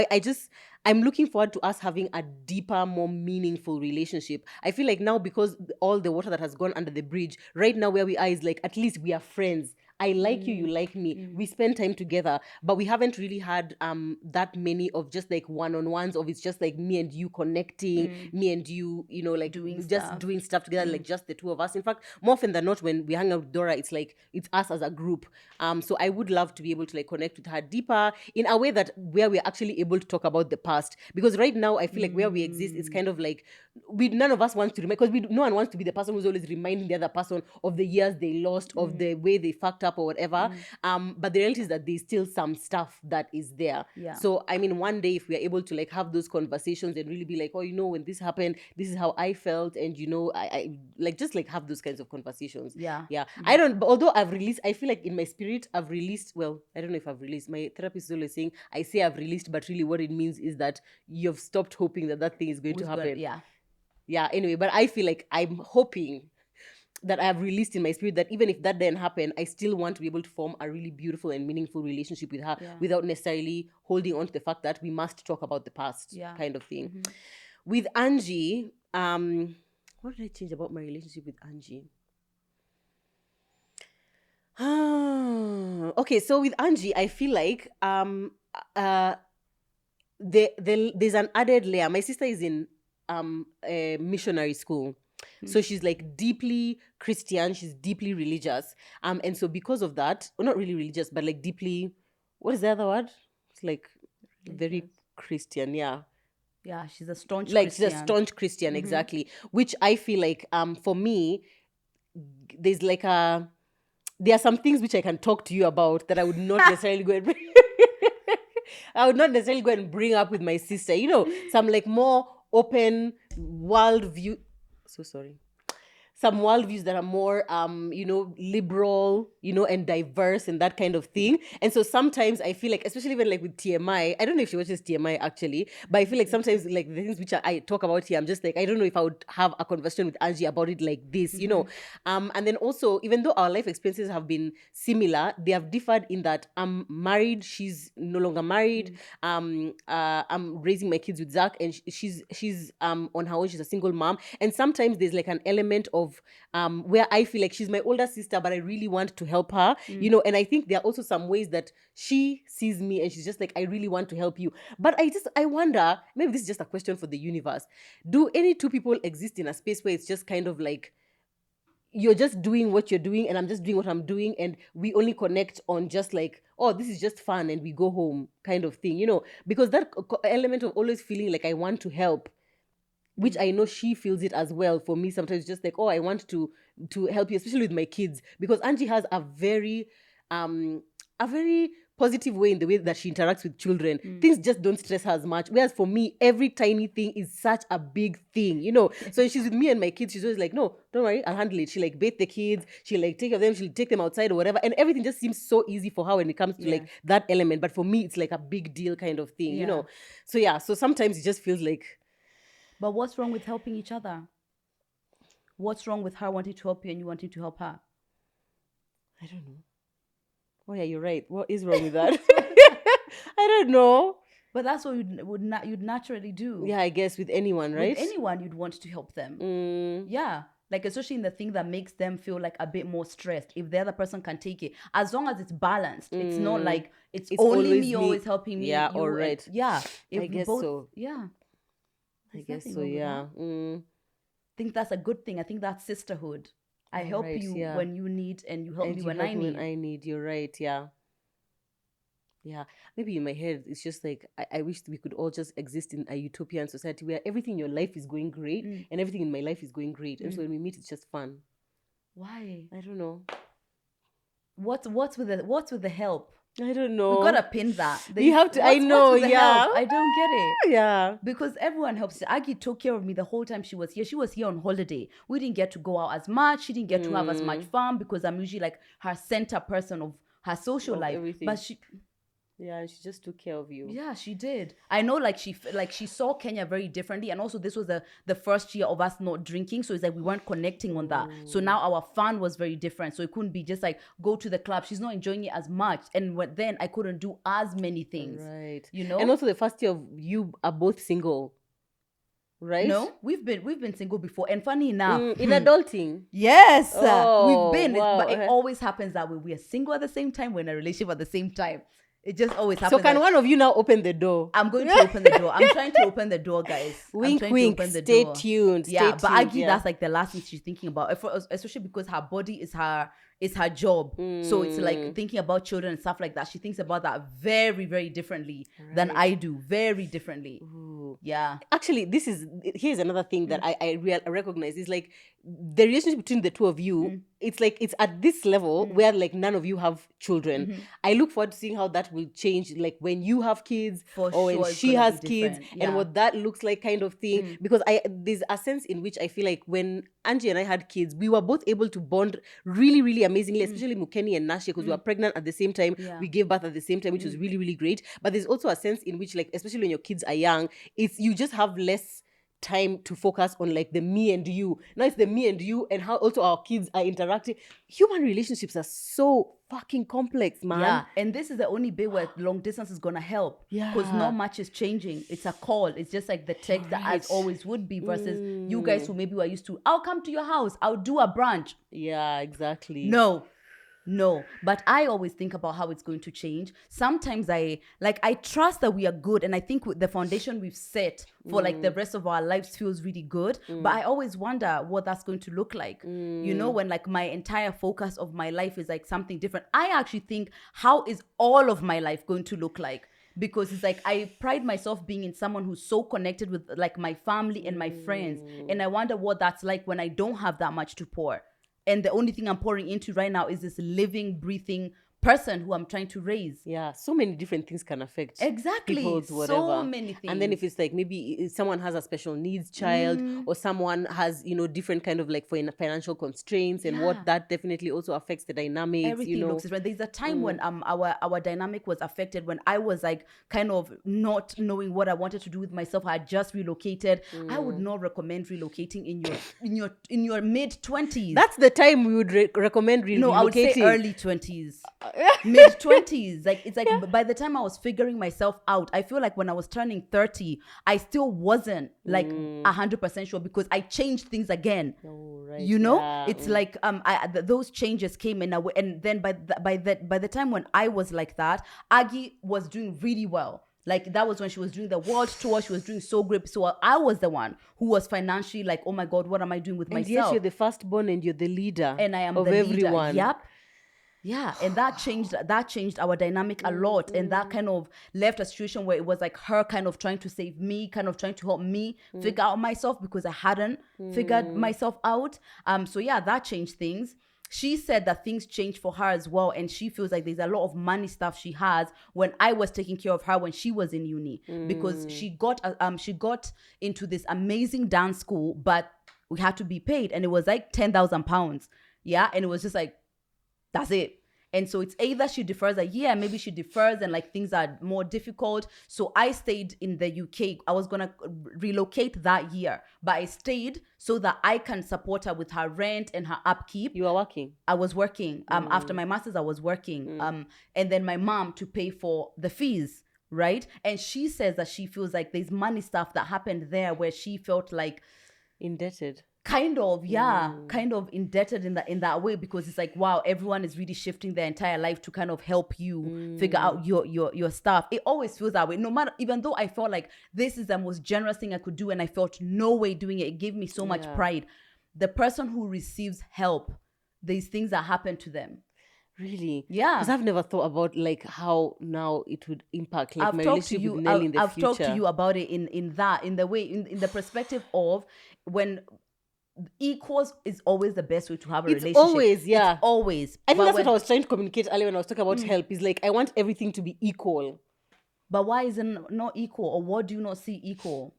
I'm looking forward to us having a deeper, more meaningful relationship. I feel like now, because all the water that has gone under the bridge, right now where we are is like, at least we are friends. I like you, you like me. We spend time together, but we haven't really had that many of just like one-on-ones of it's just like me and you connecting, me and you, you know, like doing stuff together, like just the two of us. In fact, more often than not, when we hang out with Dora, it's like it's us as a group. So I would love to be able to like connect with her deeper in a way that where we're actually able to talk about the past. Because right now I feel like where we exist, it's kind of like none of us wants to remember, because no one wants to be the person who's always reminding the other person of the years they lost, of the way they fucked up or whatever. But the reality is that there's still some stuff that is there. So I mean, one day if we are able to like have those conversations and really be like, oh, you know, when this happened, this is how I felt, and you know, I like just like have those kinds of conversations. I don't, although I've released, I feel like in my spirit I've released, well, I don't know if I've released, my therapist is always saying I say I've released, but really what it means is that you've stopped hoping that thing is going to happen. Anyway, but I feel like I'm hoping that I have released in my spirit that even if that didn't happen, I still want to be able to form a really beautiful and meaningful relationship with her without necessarily holding on to the fact that we must talk about the past, kind of thing. With Angie, what did I change about my relationship with Angie? Okay, so with Angie, I feel like there's an added layer. My sister is in a missionary school. So she's like deeply Christian, she's deeply religious. And so because of that, well, not really religious, but like deeply, what is the other word? It's like religious. Very Christian, Yeah, she's a staunch like Christian. She's a staunch Christian, exactly. Which I feel like for me, there's like there are some things which I can talk to you about that I would not necessarily go and I would not necessarily go and bring up with my sister. You know, some like more open world view. So sorry. Some worldviews that are more, you know, liberal, you know, and diverse and that kind of thing. And so sometimes I feel like, especially even like with TMI, I don't know if she watches TMI actually, but I feel like sometimes like the things which I talk about here, I'm just like, I don't know if I would have a conversation with Angie about it like this, you know. And then also, even though our life experiences have been similar, they have differed in that I'm married, she's no longer married. I'm raising my kids with Zach, and she's on her own, she's a single mom. And sometimes there's like an element of where I feel like she's my older sister, but I really want to help her, you know. And I think there are also some ways that she sees me and she's just like, I really want to help you. But I wonder, maybe this is just a question for the universe. Do any two people exist in a space where it's just kind of like, you're just doing what you're doing and I'm just doing what I'm doing, and we only connect on just like, oh, this is just fun and we go home kind of thing, you know? Because that element of always feeling like I want to help, which I know she feels it as well. For me, sometimes just like, oh, I want to help you, especially with my kids, because Angie has a very positive way in the way that she interacts with children. Things just don't stress her as much. Whereas for me, every tiny thing is such a big thing, you know. So when she's with me and my kids, she's always like, no, don't worry, I'll handle it. She like bathe the kids, she'll like take care of them, she'll take them outside or whatever. And everything just seems so easy for her when it comes to like that element. But for me, it's like a big deal kind of thing, you know. So yeah, so sometimes it just feels like. But what's wrong with helping each other? What's wrong with her wanting to help you and you wanting to help her? I don't know. Oh yeah, you're right. What is wrong with that? I don't know. But that's what you'd naturally do. Yeah, I guess with anyone, right? With anyone, you'd want to help them. Yeah. Like, especially in the thing that makes them feel like a bit more stressed. If the other person can take it, as long as it's balanced, it's not like it's only always me me. always helping me. Yeah, You, all right. if I guess both, so. Yeah. I guess so, yeah. I think that's a good thing. I think that's sisterhood. I help you when you need, and you help me when I need. When I need. You're right, yeah. Yeah, maybe in my head, it's just like, I wish we could all just exist in a utopian society where everything in your life is going great and everything in my life is going great. And so when we meet, it's just fun. Why? I don't know. What's with the help? I don't know. We gotta pin that. You have to. I know. Yeah. Help? I don't get it. Yeah. Because everyone helps. Aggie took care of me the whole time she was here. She was here on holiday. We didn't get to go out as much. She didn't get to have as much fun because I'm usually like her center person of her social life. Everything. But she. Yeah, and she just took care of you. Yeah, she did. I know, like she saw Kenya very differently, and also this was the first year of us not drinking, so it's like we weren't connecting on that. So now our fun was very different. So it couldn't be just like go to the club. She's not enjoying it as much, and then I couldn't do as many things. Right. You know. And also the first year of you are both single. Right? No, we've been single before, and funny enough, in adulting, yes, oh, we've been. Wow. But it always happens that way. We are single at the same time. We're in a relationship at the same time. It just always happens. So can one of you now open the door? I'm going to open the door. I'm trying to open the door, guys. Wink, wink. Stay tuned. Yeah, but Aggie, that's like the last thing she's thinking about, especially because her body is her job. So it's like thinking about children and stuff like that. She thinks about that very, very differently than I do. Very differently. Ooh. Yeah. Actually, here's another thing that I recognize is like the relationship between the two of you. It's like it's at this level where like none of you have children. I look forward to seeing how that will change, like when you have kids when she has kids, and what that looks like, kind of thing. Because there's a sense in which I feel like when Angie and I had kids, we were both able to bond really, really amazingly, especially Mukeni and Nashe, because we were pregnant at the same time. We gave birth at the same time, which was really, really great. But there's also a sense in which, like, especially when your kids are young, it's you just have less time to focus on like the me and you. Now it's the me and you, and how also our kids are interacting. Human relationships are so fucking complex, man. Yeah, and this is the only bit where long distance is gonna help. Yeah, because not much is changing. It's a call. It's just like the text that as always would be, versus you guys who maybe were used to, I'll come to your house, I'll do a brunch. Yeah, exactly. No, but I always think about how it's going to change. Sometimes I trust that we are good, and I think the foundation we've set for like the rest of our lives feels really good. But I always wonder what that's going to look like. You know, when like my entire focus of my life is like something different. I actually think, how is all of my life going to look like? Because it's like I pride myself being in someone who's so connected with like my family and my friends, and I wonder what that's like when I don't have that much to pour. And the only thing I'm pouring into right now is this living, breathing person who I'm trying to raise. Yeah, so many different things can affect people's whatever. So many things. And then if it's like maybe someone has a special needs child, or someone has, you know, different kind of like financial constraints, and what that definitely also affects the dynamics. Everything looks different. There's a time when our dynamic was affected when I was like kind of not knowing what I wanted to do with myself. I had just relocated. I would not recommend relocating in your mid-20s. That's the time we would recommend relocating. No, I would say early 20s. Mid-20s. Like it's like by the time I was figuring myself out, I feel like when I was turning 30, I still wasn't like 100% sure, because I changed things again. Right. You know, it's like those changes came in, and then by the time when I was like that, Aggie was doing really well. Like that was when she was doing the world tour. She was doing so great. So I was the one who was financially like, oh my God, what am I doing with myself? Yes, you're the firstborn and you're the leader. And I am of the everyone. Leader. Yep. Yeah, and that changed our dynamic a lot, and that kind of left a situation where it was like her kind of trying to save me, kind of trying to help me figure out myself, because I hadn't figured myself out. So yeah, that changed things. She said that things changed for her as well, and she feels like there's a lot of money stuff she has when I was taking care of her when she was in uni, because she got into this amazing dance school, but we had to be paid, and it was like £10,000. Yeah, and it was just like, that's it. And so it's either she defers a year, maybe she defers and like things are more difficult. So I stayed in the UK. I was going to relocate that year, but I stayed so that I can support her with her rent and her upkeep. You are working? I was working. After my master's, I was working. And then my mom to pay for the fees, right? And she says that she feels like there's money stuff that happened there where she felt like indebted. kind of indebted in that way, because it's like, wow, everyone is really shifting their entire life to kind of help you figure out your stuff. It always feels that way, no matter, even though I felt like this is the most generous thing I could do and I felt no way doing it gave me so much pride. The person who receives help, these things that happen to them. Really? Yeah. Because I've never thought about like how now it would impact like my relationship with Nelly in the future. I've talked to you about it in the perspective of when equals is always the best way to have a relationship. It's always. I think that's what I was trying to communicate earlier when I was talking about help. Is like, I want everything to be equal. But why is it not equal? Or what do you not see equal?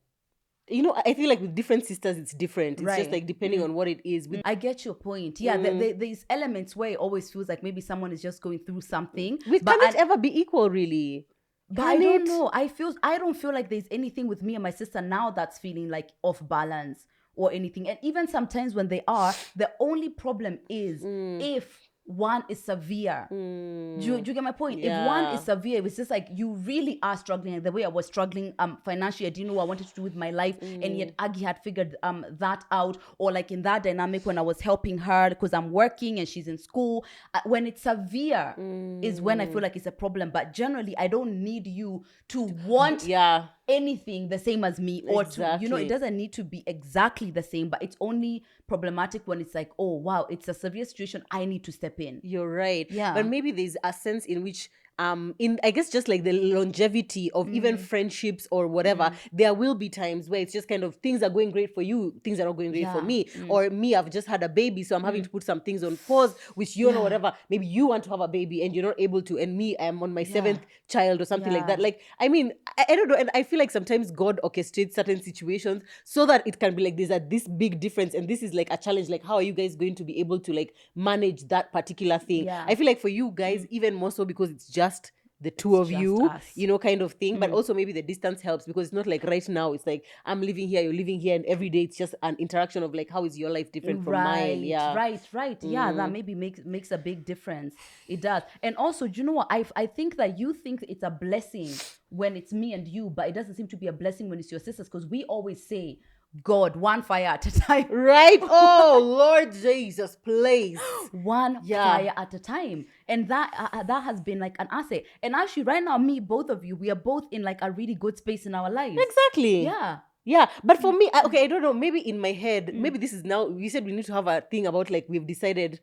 You know, I feel like with different sisters, it's different. It's just like depending on what it is. I get your point. Yeah, there's elements where it always feels like maybe someone is just going through something. Can it ever be equal, really? But I don't know. I don't feel like there's anything with me and my sister now that's feeling like off balance or anything. And even sometimes when they are, the only problem is if one is severe. Do you get my point? Yeah. If one is severe, it's just like you really are struggling. Like the way I was struggling financially, I didn't know what I wanted to do with my life, and yet Aggie had figured that out. Or like in that dynamic when I was helping her because I'm working and she's in school. When it's severe is when I feel like it's a problem. But generally, I don't need you to want anything the same as me, or to, you know, it doesn't need to be exactly the same, but it's only problematic when it's like, oh wow, it's a severe situation, I need to step in. You're right. Yeah. But maybe there's a sense in which in I guess just like the longevity of even friendships or whatever, there will be times where it's just kind of things are going great for you, things are not going great for me, or me, I've just had a baby, so I'm having to put some things on pause, which you know, whatever, maybe you want to have a baby and you're not able to, and me, I'm on my seventh child or something like that. Like, I mean, I don't know, and I feel like sometimes God orchestrates certain situations so that it can be like, there's this big difference, and this is like a challenge, like how are you guys going to be able to like manage that particular thing? I feel like for you guys, even more so because it's just the two of you, us. You know, kind of thing. But also maybe the distance helps, because it's not like right now it's like I'm living here, you're living here, and every day it's just an interaction of like, how is your life different from mine? Right. Yeah, that maybe makes a big difference. It does. And also, do you know what? I think that you think it's a blessing when it's me and you, but it doesn't seem to be a blessing when it's your sisters, because we always say, God, one fire at a time. Right? Oh, Lord Jesus, please. One fire at a time. And that has been like an asset. And actually, right now, both of you, we are both in like a really good space in our lives. Exactly. Yeah. Yeah, but for me, I don't know, maybe in my head, maybe this is now, we said we need to have a thing about like we've decided,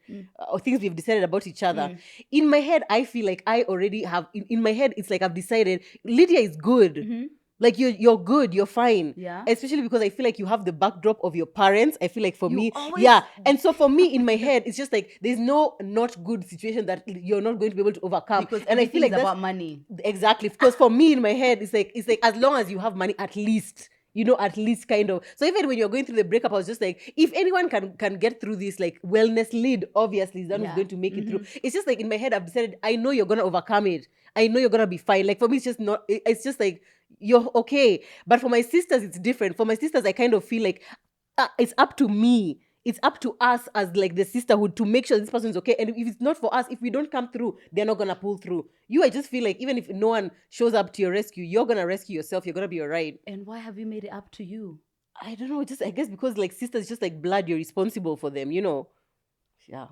or things we've decided about each other. In my head, I feel like I already have, in my head, it's like I've decided, Lydia is good. Like you're good, you're fine. Yeah. Especially because I feel like you have the backdrop of your parents. I feel like for me, and so for me in my head, it's just like there's no not good situation that you're not going to be able to overcome. Because and I feel like that's about money. Exactly. Because for me in my head, it's like as long as you have money, at least. You know, at least kind of. So even when you're going through the breakup, I was just like, if anyone can get through this like wellness lead, obviously is the one who's going to make it through. It's just like in my head, I've decided, I know you're gonna overcome it. I know you're gonna be fine. Like for me, it's just not. It's just like you're okay. But for my sisters, it's different. For my sisters, I kind of feel like it's up to me. It's up to us as like the sisterhood to make sure this person is okay. And if it's not for us, if we don't come through, they're not gonna pull through. I just feel like even if no one shows up to your rescue, you're gonna rescue yourself. You're gonna be all right. And why have you made it up to you? I don't know. Just I guess because like sisters, just like blood, you're responsible for them. You know. Yeah.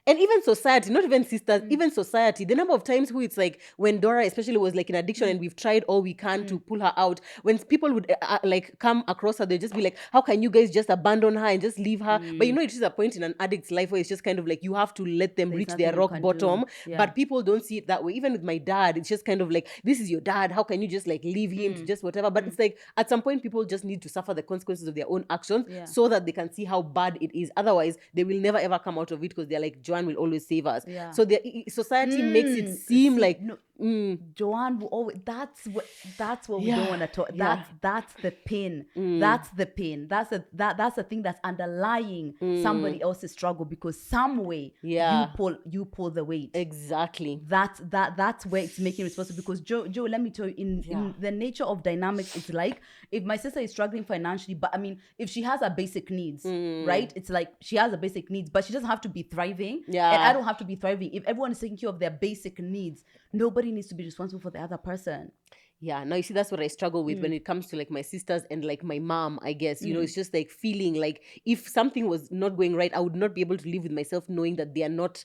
And even society, not even sisters, even society, the number of times who it's like when Dora especially was like in addiction and we've tried all we can to pull her out, when people would like come across her, they'd just be like, how can you guys just abandon her and just leave her? But you know, it is a point in an addict's life where it's just kind of like you have to let them reach their rock bottom. But people don't see it that way. Even with my dad, it's just kind of like, this is your dad. How can you just like leave him to just whatever? But it's like at some point people just need to suffer the consequences of their own actions so that they can see how bad it is. Otherwise, they will never ever come out of it because they're like, Joan will always save us. So the society makes it seem like Joan will always. That's what we don't want to talk. That's the pain. That's the pain. That's the thing that's underlying somebody else's struggle, because some way you pull the weight. Exactly. That's where it's making responsible. Because Joe, let me tell you, in the nature of dynamics, it's like if my sister is struggling financially, but I mean, if she has her basic needs, right? It's like she has her basic needs, but she doesn't have to be thriving. And I don't have to be thriving. If everyone is taking care of their basic needs, nobody needs to be responsible for the other person. Yeah, now you see, that's what I struggle with when it comes to like my sisters and like my mom, I guess. You know, it's just like feeling like if something was not going right, I would not be able to live with myself knowing that they are not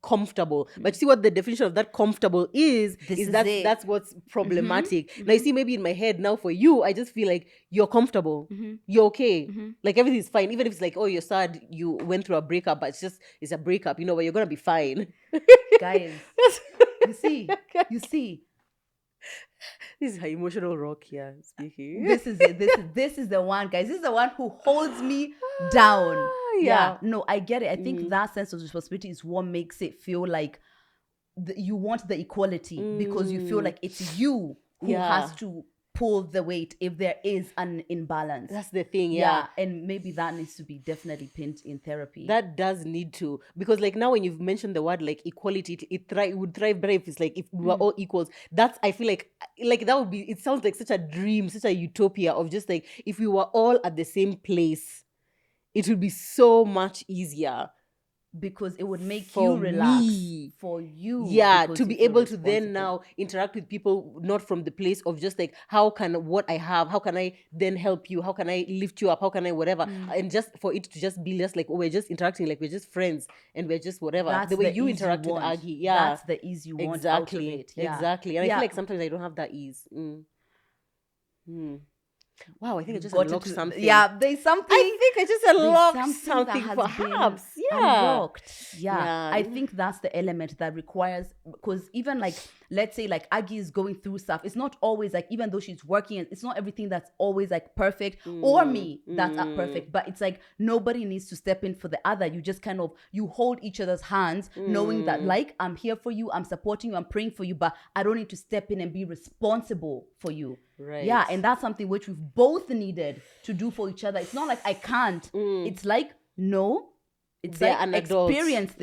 comfortable. But see what the definition of that comfortable is that's what's problematic. Now you see, maybe in my head now for you, I just feel like you're comfortable, you're okay, like everything's fine, even if it's like, oh, you're sad, you went through a breakup, but it's a breakup, you know, but you're gonna be fine. Guys, you see this is her emotional rock here speaking. This is it. This is the one, guys. This is the one who holds me down. Yeah. No, I get it. I think that sense of responsibility is what makes it feel like you want the equality because you feel like it's you who has to pull the weight if there is an imbalance. That's the thing. Yeah. And maybe that needs to be definitely pinned in therapy. That does need to, because like now when you've mentioned the word like equality, it would thrive better if it's like if we were all equals. That's, I feel like that would be, it sounds like such a dream, such a utopia of just like if we were all at the same place, it would be so much easier. Because it would make you relax for you. Yeah, to be able to then now interact with people, not from the place of just like, how can what I have, how can I then help you? How can I lift you up? How can I whatever? And just for it to just be less like, oh, we're just interacting like we're just friends and we're just whatever. That's the way you interact with Aggie. Yeah. That's the ease you want exactly. out of it. Yeah. Exactly. And I feel like sometimes I don't have that ease. Wow, I think I just unlocked something. Yeah, there's something. I think I just unlocked something perhaps. Yeah. Unlocked. Yeah. I think that's the element that requires, because even like, let's say like Aggie is going through stuff. It's not always like, even though she's working, it's not everything that's always like perfect or me that's perfect. But it's like nobody needs to step in for the other. You just kind of, you hold each other's hands knowing that like, I'm here for you, I'm supporting you, I'm praying for you, but I don't need to step in and be responsible for you. Right. Yeah, and that's something which we've both needed to do for each other. It's not like I can't. It's like, no. It's They're like experience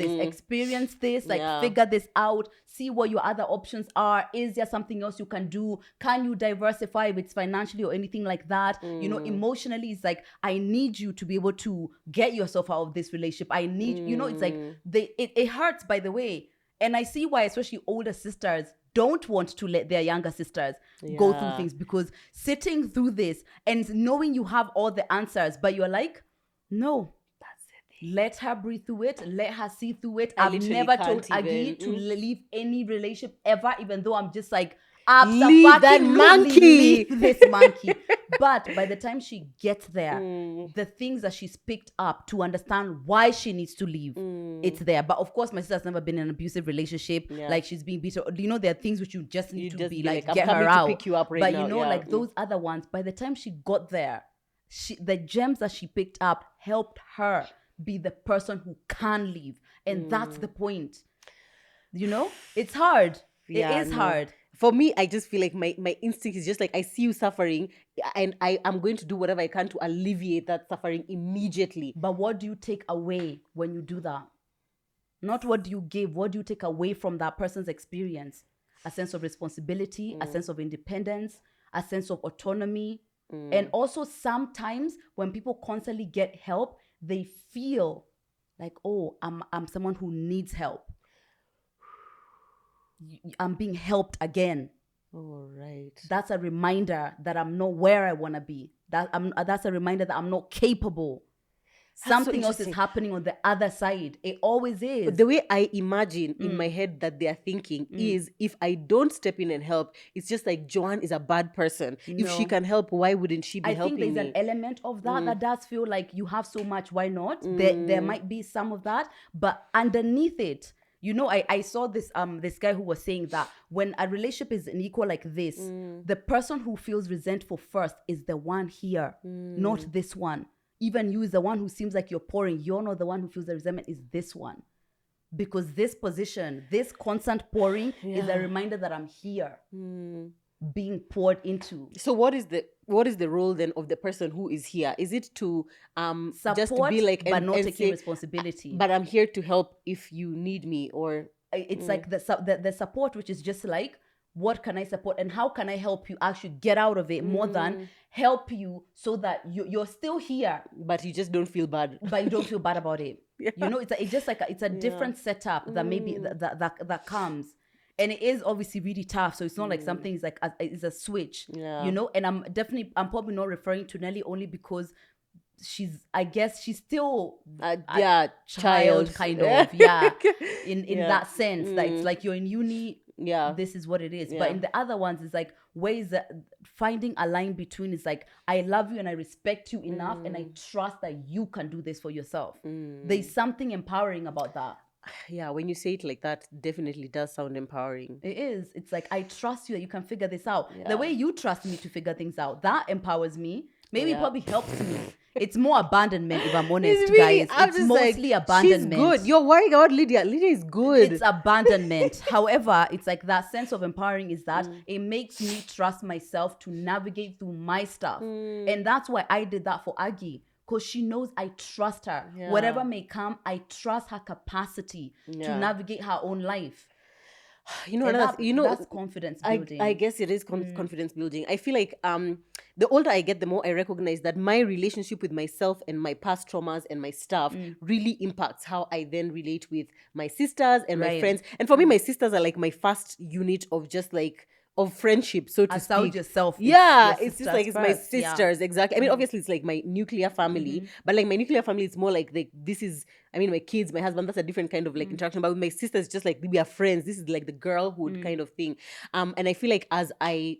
this, like figure this out, see what your other options are. Is there something else you can do? Can you diversify if it's financially or anything like that? You know, emotionally, it's like, I need you to be able to get yourself out of this relationship. I need, you know, it's like, it hurts, by the way. And I see why, especially older sisters don't want to let their younger sisters go through things, because sitting through this and knowing you have all the answers, but you're like, no, let her breathe through it. Let her see through it. I've never told Aggie to leave any relationship ever, even though I'm just like, leave that monkey. Leave this monkey. But by the time she gets there, the things that she's picked up to understand why she needs to leave, it's there. But of course, my sister's never been in an abusive relationship. Like she's being beaten. You know, there are things which you just need to be like, get her out. Pick you up right but now. You know, like those other ones, by the time she got there, the gems that she picked up helped her be the person who can leave. And that's the point. You know, it's hard. It is hard. For me, I just feel like my instinct is just like, I see you suffering and I'm going to do whatever I can to alleviate that suffering immediately. But what do you take away when you do that? Not what do you give, what do you take away from that person's experience? A sense of responsibility, a sense of independence, a sense of autonomy. And also sometimes when people constantly get help, they feel like, oh, I'm someone who needs help. I'm being helped again. All right. That's a reminder that I'm not where I want to be. That's a reminder that I'm not capable. Something else is happening on the other side. It always is. But the way I imagine in my head that they are thinking is, if I don't step in and help, it's just like Joan is a bad person. No. If she can help, why wouldn't she be helping me? I think there's an element of that that does feel like you have so much, why not? There might be some of that, but underneath it, you know, I saw this guy who was saying that when a relationship is unequal like this, the person who feels resentful first is the one here, not this one. Even you is the one who seems like you're pouring. You're not the one who feels the resentment, is this one. Because this position, this constant pouring is a reminder that I'm here, being poured into. So what is the role then of the person who is here? Is it to support, just to be like, but not taking responsibility? But I'm here to help if you need me, or it's like the support, which is just like, what can I support and how can I help you actually get out of it, more than help you so that you're still here, but you just don't feel bad. But you don't feel bad about it. You know, it's just like it's a different setup that maybe that comes. And it is obviously really tough. So it's not like something is like it's a switch, you know. And I'm probably not referring to Nelly only because I guess she's still a child kind of, in that sense that it's like you're in uni, this is what it is. But in the other ones, it's like ways that finding a line between is like, I love you and I respect you enough and I trust that you can do this for yourself. There's something empowering about that. Yeah, when you say it like that, definitely does sound empowering. It is. It's like, I trust you that you can figure this out. The way you trust me to figure things out, that empowers me. Maybe it probably helps me. It's more abandonment, if I'm honest, guys. It's mostly abandonment. She's good. You're worrying about Lydia. Lydia is good. It's abandonment. However, it's like that sense of empowering is that it makes me trust myself to navigate through my stuff. And that's why I did that for Aggie. Because she knows I trust her. Whatever may come, I trust her capacity to navigate her own life. That's confidence building. I guess it is confidence building. I feel like the older I get, the more I recognize that my relationship with myself and my past traumas and my stuff really impacts how I then relate with my sisters and my friends. And for me, my sisters are like my first unit of just like of friendship, so to speak. Yourself. It's just like it's my sisters, exactly. I mean, obviously it's like my nuclear family, but like my nuclear family is more like this is, I mean, my kids, my husband, that's a different kind of like interaction. But with my sisters, just like we are friends. This is like the girlhood kind of thing. And I feel like as I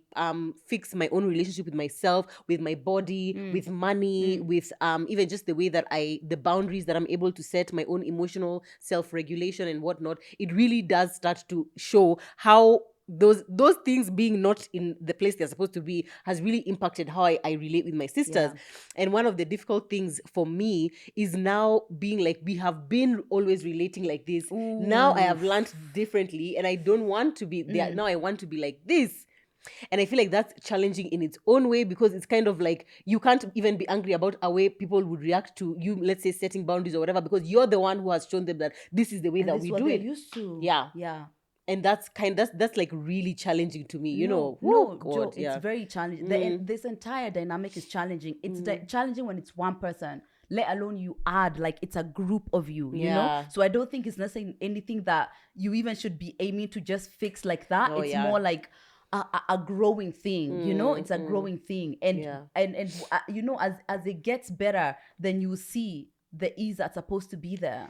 fix my own relationship with myself, with my body, with money, with even just the way that the boundaries that I'm able to set, my own emotional self-regulation and whatnot, it really does start to show how those things being not in the place they're supposed to be has really impacted how I relate with my sisters. And one of the difficult things for me is now being like, we have been always relating like this. Now I have learned differently and I don't want to be there. Now I want to be like this. And I feel like that's challenging in its own way, because it's kind of like you can't even be angry about a way people would react to you, let's say setting boundaries or whatever, because you're the one who has shown them that this is the way and that we do it. Used to. Yeah. And that's like really challenging to me, you know. God, it's very challenging. This entire dynamic is challenging. It's challenging when it's one person, let alone you add, like it's a group of you, you know? So I don't think it's necessarily anything that you even should be aiming to just fix like that. It's more like a growing thing, you know? It's a growing thing. And you know, as it gets better, then you see the ease that's supposed to be there.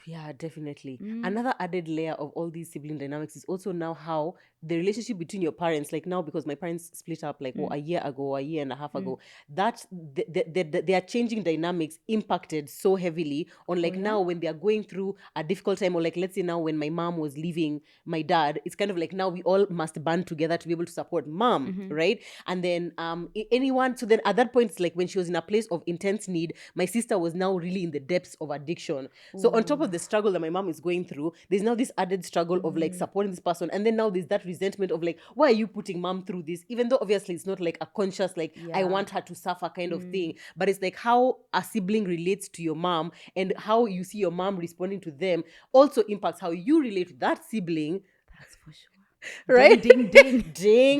Yeah, definitely. Another added layer of all these sibling dynamics is also now how the relationship between your parents, like now because my parents split up like a year ago or a year and a half ago, that their changing dynamics impacted so heavily on like now when they are going through a difficult time, or like let's say now when my mom was leaving my dad, it's kind of like now we all must band together to be able to support mom, right? And then so then at that point, it's like when she was in a place of intense need, my sister was now really in the depths of addiction. So on top of the struggle that my mom is going through, there's now this added struggle of like supporting this person, and then now there's that resentment of like, why are you putting mom through this, even though obviously it's not like a conscious like I want her to suffer kind of thing, but it's like how a sibling relates to your mom and how you see your mom responding to them also impacts how you relate to that sibling. That's for sure. Right? Ding, ding, ding,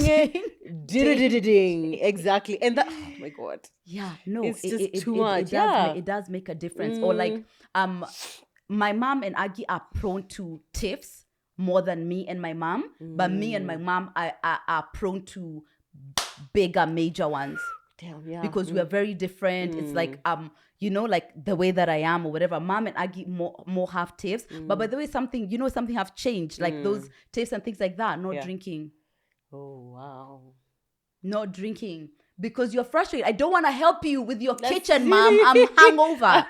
ding, ding. Exactly. And that, oh my God. Yeah, no, it's just too much. It does make a difference. Or like, my mom and Aggie are prone to tiffs more than me and my mom, but me and my mom are prone to bigger, major ones. Damn, yeah. Because we are very different. It's like, you know, like the way that I am or whatever. Mom and Aggie more have tiffs. But by the way, something have changed. Like those tiffs and things like that. Not drinking. Oh, wow. Not drinking. Because you're frustrated. I don't want to help you with your kitchen, mom. I'm hungover.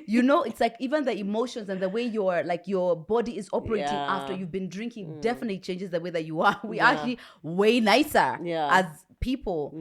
You know, it's like even the emotions and the way your body is operating after you've been drinking definitely changes the way that you are. We are actually way nicer as people.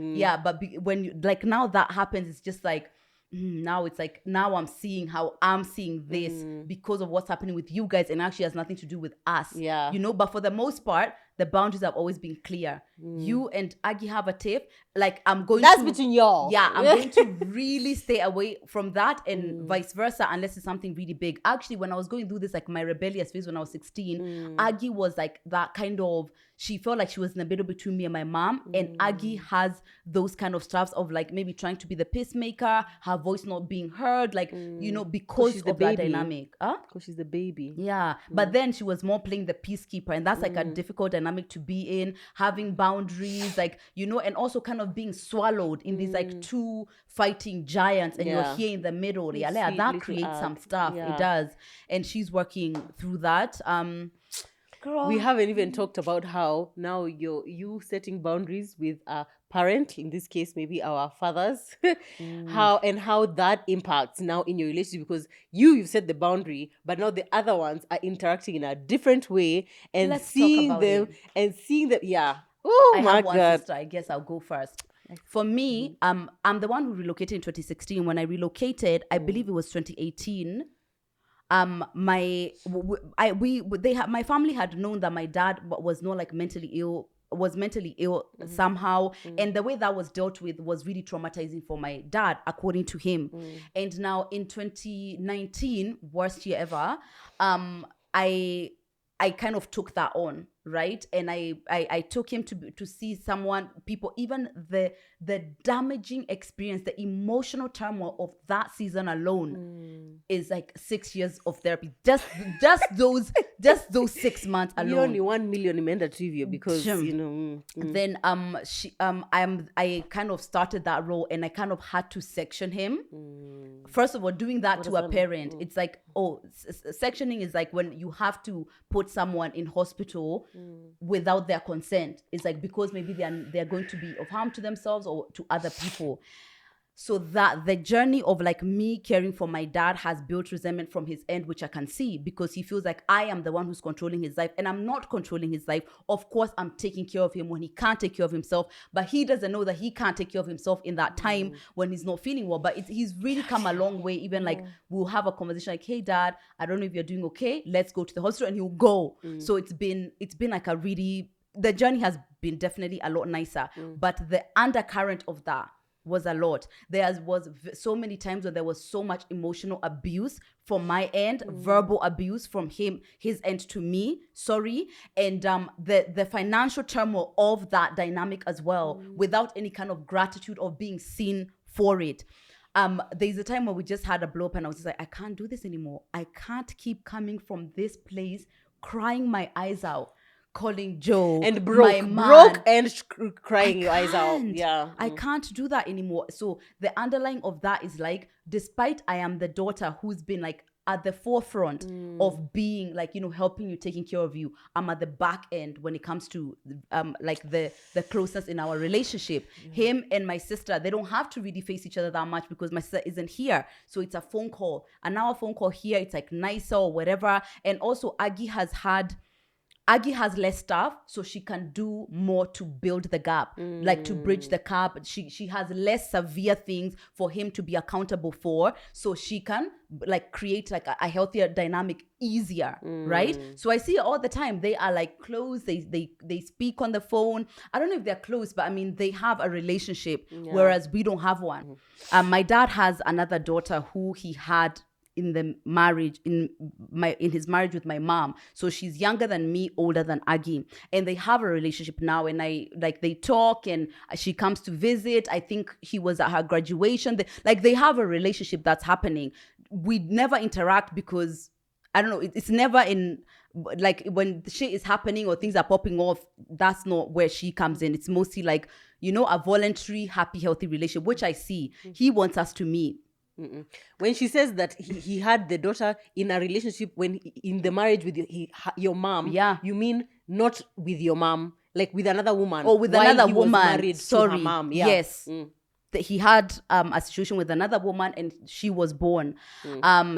But when you, like now that happens, it's just like, now it's like, now I'm seeing how I'm seeing this because of what's happening with you guys, and actually has nothing to do with us. You know, but for the most part, the boundaries have always been clear. You and Aggie have a tiff. Like, I'm going That's between y'all. Yeah, I'm going to really stay away from that, and vice versa, unless it's something really big. Actually, when I was going through this, like my rebellious phase when I was 16, Aggie was like that kind of, she felt like she was in the middle between me and my mom. And Aggie has those kind of stuffs of like maybe trying to be the peacemaker, her voice not being heard, like, you know, because of that dynamic. Because she's the baby. Yeah. But then she was more playing the peacekeeper. And that's like a difficult dynamic to be in, having boundaries, like, you know, and also kind of being swallowed in these like two fighting giants, and you're here in the middle. Yeah, that creates some stuff. It does. And she's working through that. Girl. We haven't even talked about how now you setting boundaries with a parent, in this case maybe our fathers, how that impacts now in your relationship, because you've set the boundary, but now the other ones are interacting in a different way, and seeing them. Oh my God. Sister, I guess I'll go first. For me, I'm the one who relocated in 2016. When I relocated, I believe it was 2018. My family had known that my dad was not like mentally ill somehow, and the way that was dealt with was really traumatizing for my dad, according to him. And now in 2019, worst year ever, I kind of took that on, right? And I took him to see people, even the damaging experience, the emotional turmoil of that season alone is like 6 years of therapy. Just those 6 months alone. You only 1 million in the trivia because Then I kind of started that role, and I kind of had to section him. First of all, doing that to a parent, it's like, sectioning is like when you have to put someone in hospital without their consent. It's like because maybe they're going to be of harm to themselves or to other people. So that the journey of like me caring for my dad has built resentment from his end, which I can see, because he feels like I am the one who's controlling his life, and I'm not controlling his life. Of course, I'm taking care of him when he can't take care of himself, but he doesn't know that he can't take care of himself in that time when he's not feeling well. But he's really come a long way. Even like we'll have a conversation like, hey dad, I don't know if you're doing okay. Let's go to the hospital, and he'll go. So it's been like the journey has been definitely a lot nicer, but the undercurrent of that was a lot. There was so many times where there was so much emotional abuse from my end, verbal abuse from his end to me, and the financial turmoil of that dynamic as well, without any kind of gratitude of being seen for it. There's a time where we just had a blow up, and I was just like, I can't do this anymore. I can't keep coming from this place, crying my eyes out, calling Joe and broke and crying your eyes out. Yeah, I can't do that anymore. So the underlying of that is like, despite I am the daughter who's been like at the forefront of being like, helping you, taking care of you, I'm at the back end when it comes to like the closeness in our relationship. Him and my sister, they don't have to really face each other that much because my sister isn't here, so it's a phone call. And now a phone call here, it's like nicer or whatever. And also Aggie has less staff, so she can do more to build the gap, like to bridge the gap. She has less severe things for him to be accountable for, so she can like create like a healthier dynamic easier, right? So I see all the time they are like close. They speak on the phone. I don't know if they're close, but I mean they have a relationship, whereas we don't have one. My dad has another daughter who he had in the marriage, in his marriage with my mom. So she's younger than me, older than Aggie, and they have a relationship now. And they talk, and she comes to visit. I think he was at her graduation. They have a relationship that's happening. We never interact because I don't know. It's never in like when shit is happening or things are popping off. That's not where she comes in. It's mostly like a voluntary, happy, healthy relationship, which I see. He wants us to meet. When she says that he had the daughter in a relationship in the marriage with your mom, you mean not with your mom, like with another woman, or with another woman married to her mom? Yes. That he had a situation with another woman, and she was born.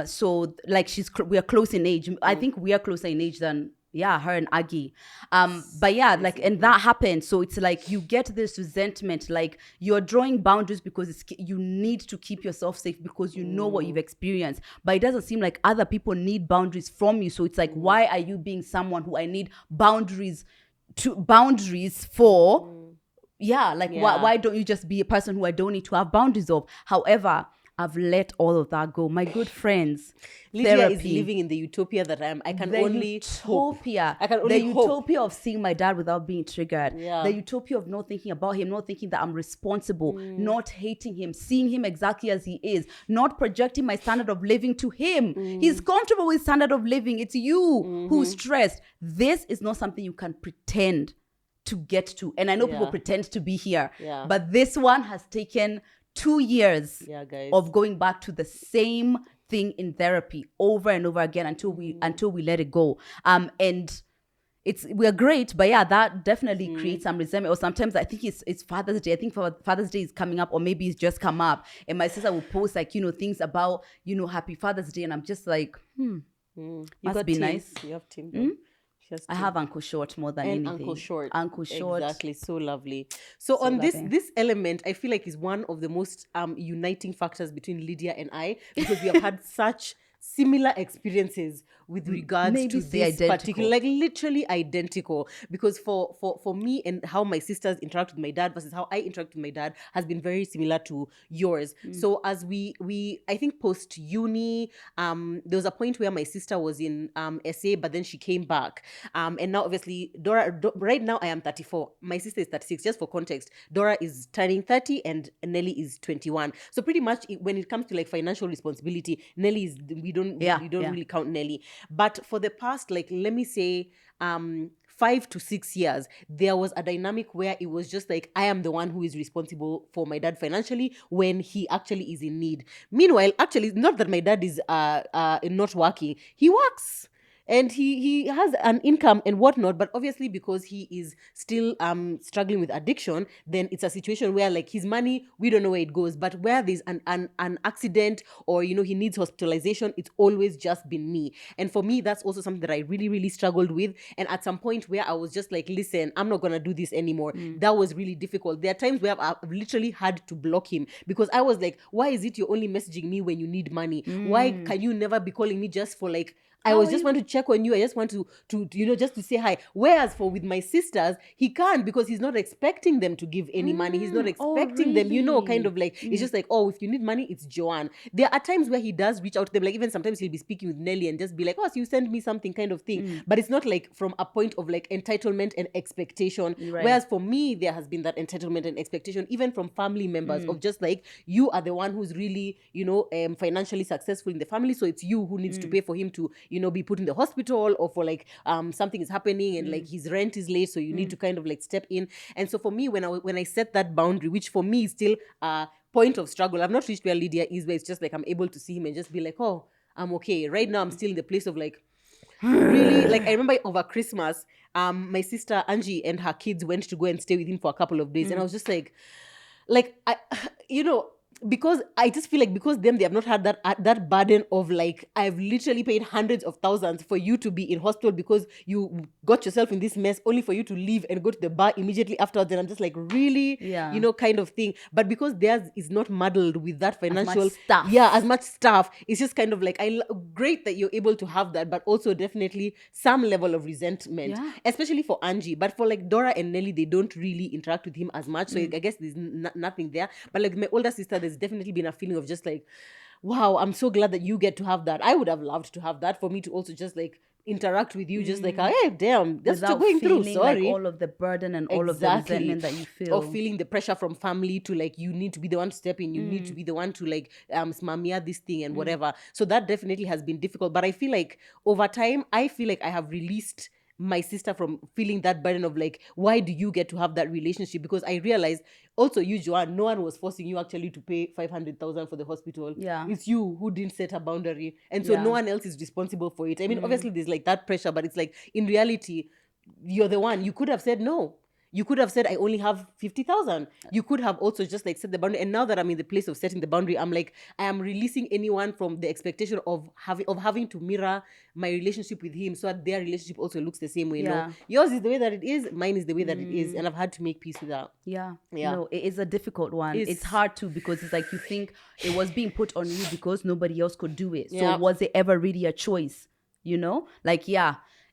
So like we are close in age. I think we are closer in age than her and Aggie. But and that happened. So it's like you get this resentment, like you're drawing boundaries because you need to keep yourself safe because you know what you've experienced. But it doesn't seem like other people need boundaries from you. So it's like, why are you being someone who I need boundaries boundaries for why don't you just be a person who I don't need to have boundaries of? However, I've let all of that go. My good friends, Lydia therapy, is living in the utopia that I can the only utopia. hope. I can only the hope. Utopia of seeing my dad without being triggered. Yeah. The utopia of not thinking about him, not thinking that I'm responsible, not hating him, seeing him exactly as he is, not projecting my standard of living to him. He's comfortable with standard of living. It's you who's stressed. This is not something you can pretend to get to. And I know people pretend to be here. Yeah. But this one has taken 2 years of going back to the same thing in therapy over and over again until we let it go. And we're great, but that definitely creates some resentment. Or sometimes I think it's Father's Day. I think Father's Day is coming up, or maybe it's just come up, and my sister will post things about Happy Father's Day, and I'm just like, must be nice. You have Tim. I have Uncle Short more than anything. Uncle Short. Exactly. So lovely. So on this element, I feel like is one of the most uniting factors between Lydia and I, because we have had such similar experiences with regards to this particular, like literally identical, because for me and how my sisters interact with my dad versus how I interact with my dad has been very similar to yours. So as we I think post uni, there was a point where my sister was in SA, but then she came back, and now obviously Dora right now I am 34, my sister is 36. Just for context, Dora is turning 30 and Nelly is 21. So pretty much when it comes to like financial responsibility, Nelly is we don't really count Nelly. But for the past, like, let me say 5 to 6 years, there was a dynamic where it was just like I am the one who is responsible for my dad financially when he actually is in need. Meanwhile, actually, not that my dad is not working. He works. And he has an income and whatnot, but obviously because he is still struggling with addiction, then it's a situation where like his money, we don't know where it goes. But where there's an accident or, he needs hospitalization, it's always just been me. And for me, that's also something that I really, really struggled with. And at some point where I was just like, listen, I'm not going to do this anymore. That was really difficult. There are times where I've literally had to block him because I was like, why is it you're only messaging me when you need money? Why can you never be calling me just for like, I just want to check on you. I just want to just to say hi. Whereas with my sisters, he can't because he's not expecting them to give any money. He's not expecting them, kind of like, it's just like, if you need money, it's Joan. There are times where he does reach out to them. Like even sometimes he'll be speaking with Nelly and just be like, so you send me something kind of thing. But it's not like from a point of like entitlement and expectation. Right. Whereas for me, there has been that entitlement and expectation, even from family members of just like, you are the one who's really, financially successful in the family. So it's you who needs to pay for him to, be put in the hospital, or for like something is happening and like his rent is late, so you need to kind of like step in. And so for me, when I set that boundary, which for me is still a point of struggle, I've not reached where Lydia is, where it's just like I'm able to see him and just be like, I'm okay. Right now I'm still in the place of like, really, like I remember over Christmas, my sister Angie and her kids went to go and stay with him for a couple of days, and I was just like I, because I just feel like because they have not had that burden of like, I've literally paid hundreds of thousands for you to be in hospital because you got yourself in this mess, only for you to leave and go to the bar immediately afterwards. And I'm just like, really, kind of thing. But because theirs is not muddled with that financial stuff, as much stuff, it's just kind of like, great that you're able to have that, but also definitely some level of resentment, especially for Angie. But for like Dora and Nelly, they don't really interact with him as much. So I guess there's nothing there. But like my older sister, there's definitely been a feeling of just like, wow, I'm so glad that you get to have that. I would have loved to have that, for me to also just like interact with you, just like, hey, damn, that's what you're going through. Sorry. Like all of the burden and all of the resentment that you feel. Or feeling the pressure from family to like, you need to be the one to step in, you need to be the one to like smamia this thing and whatever. So that definitely has been difficult. But I feel like over time, I feel like I have released my sister from feeling that burden of like, why do you get to have that relationship? Because I realized also, you, Joan, no one was forcing you actually to pay 500,000 for the hospital. It's you who didn't set a boundary, and so no one else is responsible for it. I mean, obviously there's like that pressure, but it's like, in reality, you're the one. You could have said no. You could have said, I only have 50,000. You could have also just like set the boundary. And now that I'm in the place of setting the boundary, I'm like, I am releasing anyone from the expectation of having to mirror my relationship with him so that their relationship also looks the same way. No, yours is the way that it is. Mine is the way that it is. And I've had to make peace with that. No, it is a difficult one. It's hard to, because it's like you think it was being put on you because nobody else could do it. So was it ever really a choice? Like,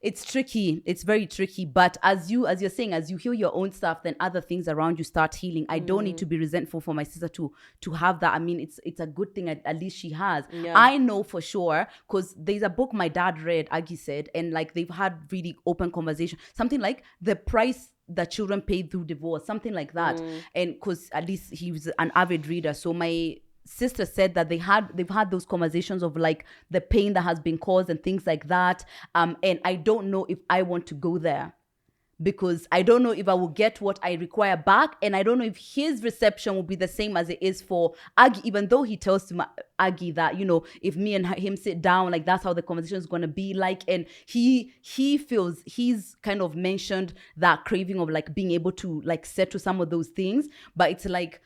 it's tricky. It's very tricky. But as you're saying, as you heal your own stuff, then other things around you start healing. I don't need to be resentful for my sister to have that. I mean, it's a good thing at least she has. Yeah. I know for sure, because there's a book my dad read, Aggie said, and like they've had really open conversation. Something like the price that children paid through divorce, something like that. And because at least he was an avid reader. So my sister said that they've had those conversations of like the pain that has been caused and things like that. And I don't know if I want to go there, because I don't know if I will get what I require back, and I don't know if his reception will be the same as it is for Aggie, even though he tells to Aggie that, you know, if me and him sit down, like that's how the conversation is going to be like. And he feels, he's kind of mentioned that craving of like being able to like settle some of those things, but it's like,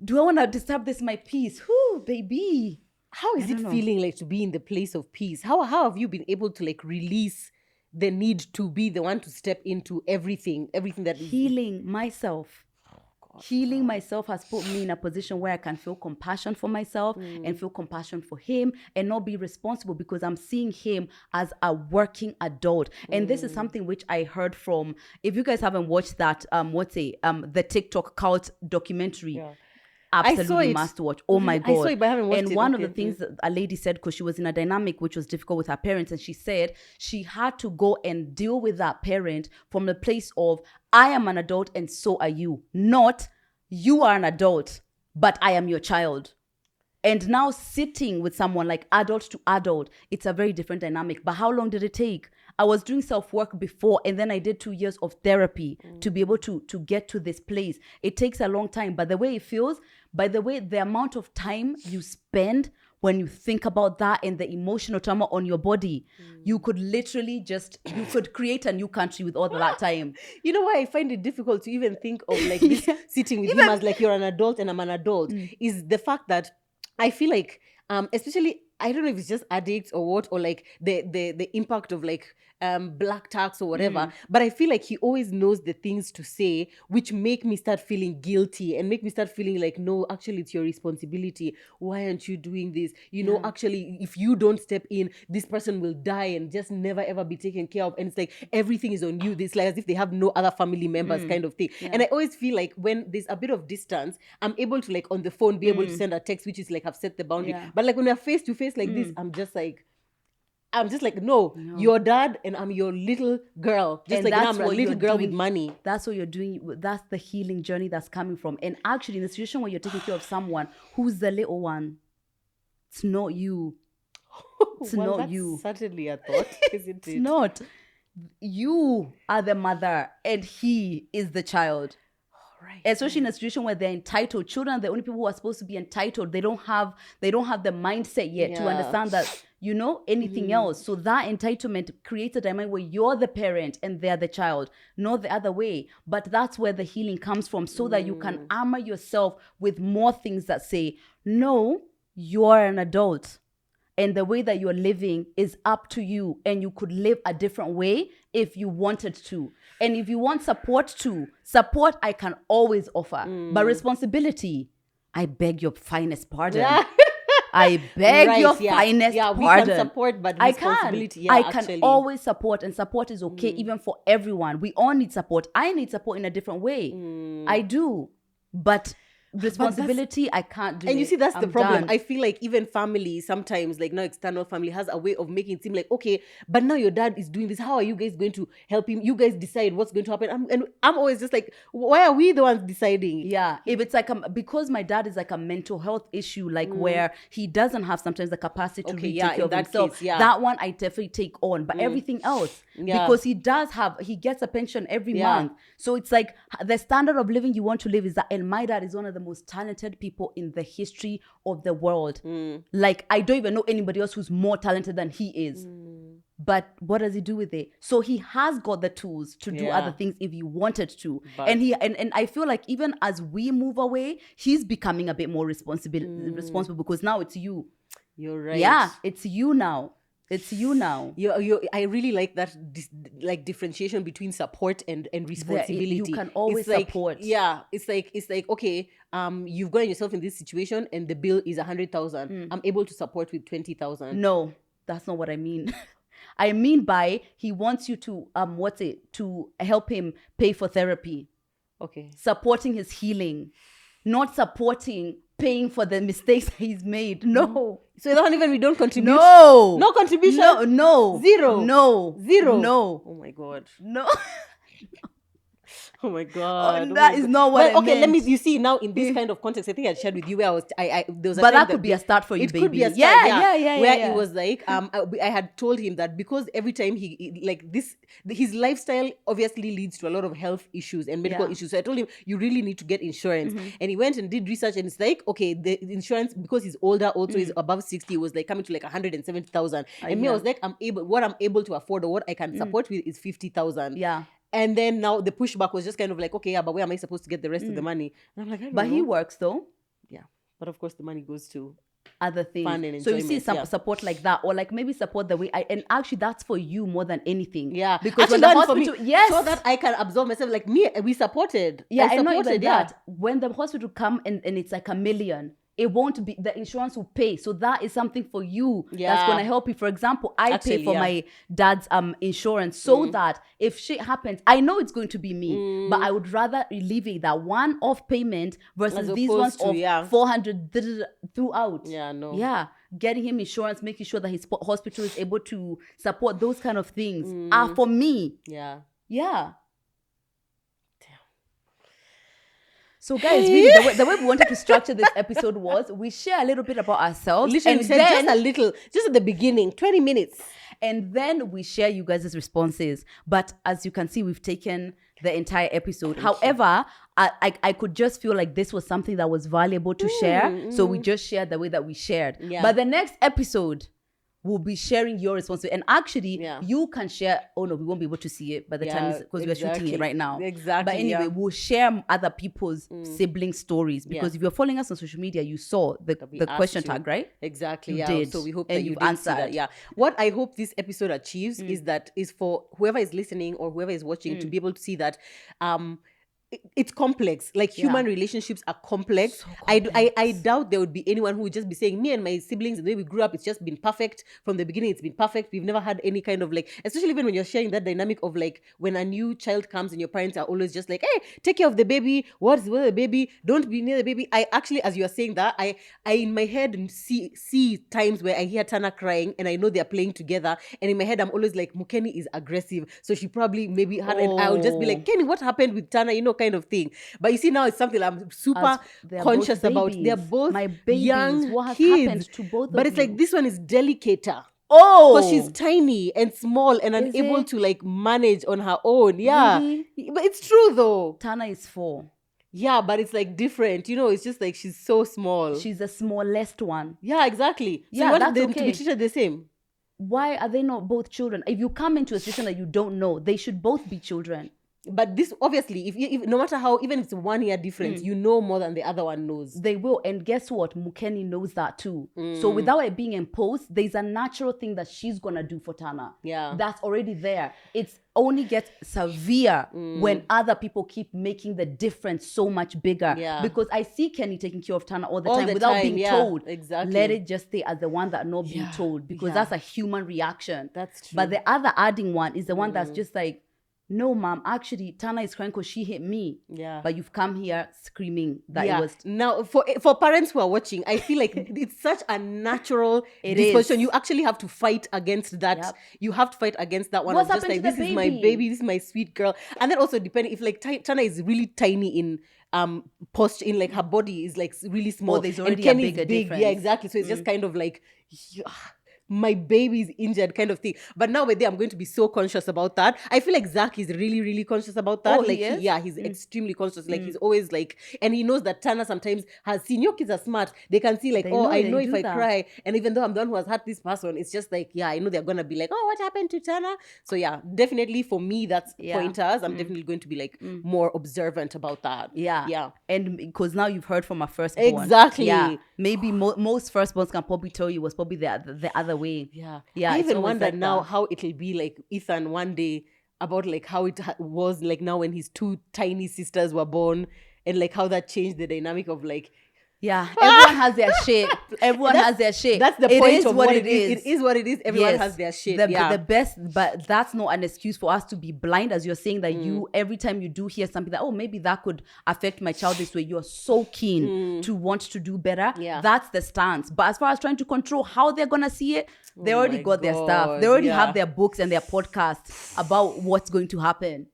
do I want to disturb this my peace? Whoo, baby. How is it feeling like to be in the place of peace? How have you been able to like release the need to be the one to step into everything that is healing myself? Healing myself has put me in a position where I can feel compassion for myself and feel compassion for him and not be responsible, because I'm seeing him as a working adult. And this is something which I heard from, if you guys haven't watched that, the TikTok cult documentary. Yeah. Absolutely must watch. Oh my God. I saw it, but I haven't watched it. And one of the things that a lady said, because she was in a dynamic which was difficult with her parents, and she said she had to go and deal with that parent from the place of, I am an adult and so are you. Not, you are an adult, but I am your child. And now sitting with someone like adult to adult, it's a very different dynamic. But how long did it take? I was doing self-work before, and then I did 2 years of therapy to be able to get to this place. It takes a long time, but the way it feels, by the way, the amount of time you spend when you think about that and the emotional trauma on your body, you could literally you could create a new country with all that time. You know why I find it difficult to even think of like this sitting with him as like you're an adult and I'm an adult, is the fact that I feel like, especially, I don't know if it's just addicts or what, or like the impact of like black tax or whatever, but I feel like he always knows the things to say which make me start feeling guilty and make me start feeling like, no, actually it's your responsibility. Why aren't you doing this? You know, actually, if you don't step in, this person will die and just never ever be taken care of. And it's like everything is on you. It's like as if they have no other family members kind of thing. And I always feel like when there's a bit of distance, I'm able to like on the phone be able to send a text which is like I've set the boundary. But like when we're face to face like this, I'm just like, no, your dad and I'm your little girl. Just and like I'm a little girl with money. That's what you're doing. That's the healing journey that's coming from. And actually, in the situation where you're taking care of someone who's the little one, it's not you. It's well, not you. Certainly a thought, isn't it? It's not. You are the mother and he is the child. Right. Especially in a situation where they're entitled. Children are the only people who are supposed to be entitled. They don't have the mindset yet to understand that, you know, anything else. So that entitlement creates a dynamic where you're the parent and they're the child, not the other way. But that's where the healing comes from, so that you can armor yourself with more things that say, no, you're an adult. And the way that you're living is up to you. And you could live a different way if you wanted to. And if you want support I can always offer. But responsibility, I beg your finest pardon. I beg your finest pardon. We can support, but responsibility, I can always support, and support is okay even for everyone. We all need support. I need support in a different way. I do. But responsibility, I can't do. And you see, that's the problem. Done. I feel like even family sometimes, like now external family, has a way of making it seem like, okay, but now your dad is doing this. How are you guys going to help him? You guys decide what's going to happen. And I'm always just like, why are we the ones deciding? Yeah, if it's like because my dad is like a mental health issue, like where he doesn't have sometimes the capacity to take care of himself. Case, that one I definitely take on, but everything else, because he gets a pension every month. So it's like the standard of living you want to live is that, and my dad is one of the most talented people in the history of the world. Like, I don't even know anybody else who's more talented than he is. But what does he do with it? So he has got the tools to do other things if he wanted to. But, and I feel like even as we move away, he's becoming a bit more responsible because now it's you. You're right. Yeah, it's you now. It's you now. I really like that differentiation between support and responsibility. You can always support. Yeah, it's like okay, you've gotten yourself in this situation and the bill is 100,000. I'm able to support with 20,000. No, that's not what I mean. I mean by he wants you to to help him pay for therapy. Okay. Supporting his healing, not supporting paying for the mistakes he's made. No. So we don't contribute? No contribution? No. Zero? No. Oh my God. No. Oh my God. That is not what I okay, meant. you see, now in this kind of context, I think I shared with you where there was a but time that could be a start for you, it baby. could be a start, yeah. Where it was like, I had told him that because every time his lifestyle obviously leads to a lot of health issues and medical issues. So I told him, you really need to get insurance. And he went and did research, and it's like, okay, the insurance, because he's older, also is above 60, it was like coming to like 170,000. And me, I was like, what I'm able to afford or what I can support with is 50,000. Yeah. And then now the pushback was just kind of like, okay, yeah, but where am I supposed to get the rest of the money? And I'm like, I don't know. But he works though. Yeah. But of course the money goes to other things. Fun and so you enjoyment, see support like that, or like maybe support the way and actually that's for you more than anything. Yeah. Because actually, when the hospital, yes, so that I can absorb myself. Like me, we supported. Yeah, I know even that. When the hospital come and it's like $1 million, it won't be, the insurance will pay. So that is something for you that's going to help you. For example, I pay for my dad's insurance so that if shit happens, I know it's going to be me, but I would rather alleviate that one-off payment versus these ones of 400 throughout. Yeah, no. Yeah, getting him insurance, making sure that his hospital is able to support those kind of things are for me. Yeah. Yeah. So guys, really, the way we wanted to structure this episode was we share a little bit about ourselves. Literally, and then, just a little, just at the beginning, 20 minutes. And then we share you guys' responses. But as you can see, we've taken the entire episode. However, I could just feel like this was something that was valuable to share. So we just shared the way that we shared. Yeah. But the next episode, we'll be sharing your response. And actually, you can share. Oh, no, we won't be able to see it by the time, because we're shooting it right now. Exactly. But anyway, we'll share other people's sibling stories. Because if you're following us on social media, you saw the question tag, right? Exactly. You did. So we hope and that you answered. See that. Yeah. What I hope this episode achieves is for whoever is listening or whoever is watching to be able to see that it's complex. Like human relationships are complex. So complex. I doubt there would be anyone who would just be saying, me and my siblings, the way we grew up, it's just been perfect. From the beginning, it's been perfect. We've never had any kind of like, especially even when you're sharing that dynamic of like, when a new child comes and your parents are always just like, hey, take care of the baby. What's the baby? Don't be near the baby. I actually, as you are saying that, I in my head see times where I hear Tana crying and I know they're playing together. And in my head, I'm always like, Mukeni is aggressive. So she probably maybe had, and I'll just be like, Kenny, what happened with Tana? Kind of thing. But you see, now it's something I'm super conscious about. They're both my babies. Young what kids. Happened to both but of it's you? Like this one is delicater. Oh, because she's tiny and small and unable to like manage on her own. Yeah, really? But it's true though. Tana is 4. Yeah, but it's like different. It's just like she's so small. She's the smallest one. Yeah, exactly. So yeah, you want that's them to be treated the same. Why are they not both children? If you come into a situation that you don't know, they should both be children. But this, obviously, if no matter how, even if it's 1 year difference, you know more than the other one knows. They will. And guess what? Mukeni knows that too. So without it being imposed, there's a natural thing that she's going to do for Tana. Yeah. That's already there. It's only gets severe when other people keep making the difference so much bigger. Yeah. Because I see Kenny taking care of Tana all the time without being told. Exactly. Let it just stay as the one that not being told. Because that's a human reaction. That's true. But the other adding one is the one that's just like, no, mom, actually, Tana is crying because she hit me. Yeah. But you've come here screaming that it was... Now, for parents who are watching, I feel like it's such a natural disposition. You actually have to fight against that. Yep. You have to fight against that one. What's just like, this is my baby, this is my sweet girl. And then also depending, if like Tana is really tiny in posture, in like her body is like really small. Oh, there's already a bigger difference. Yeah, exactly. So it's just kind of like... my baby is injured kind of thing. But now with I'm going to be so conscious about that. I feel like Zach is really, really conscious about that. Oh, like he is? he's extremely conscious. Like he's always like, and he knows that Tana sometimes has seen, your kids are smart. They can see like, I know if I cry. And even though I'm the one who has hurt this person, it's just like, I know they're going to be like, what happened to Tana? So definitely for me, that's pointers. I'm definitely going to be like more observant about that. Yeah. Yeah. And because now you've heard from a firstborn. Exactly. Yeah. Maybe most firstborns can probably tell you was probably the other way. Yeah. I even wonder like now how it'll be like Ethan one day, about like how it was like now when his 2 tiny sisters were born, and like how that changed the dynamic of like Yeah, everyone has their shit. Everyone has their shit. That's the point of what it is. It is what it is. Everyone has their shit. The best, but that's not an excuse for us to be blind, as you're saying that you, every time you do hear something that, oh, maybe that could affect my child this way, you're so keen to want to do better. Yeah. That's the stance. But as far as trying to control how they're going to see it, they already got their stuff. They already have their books and their podcasts about what's going to happen.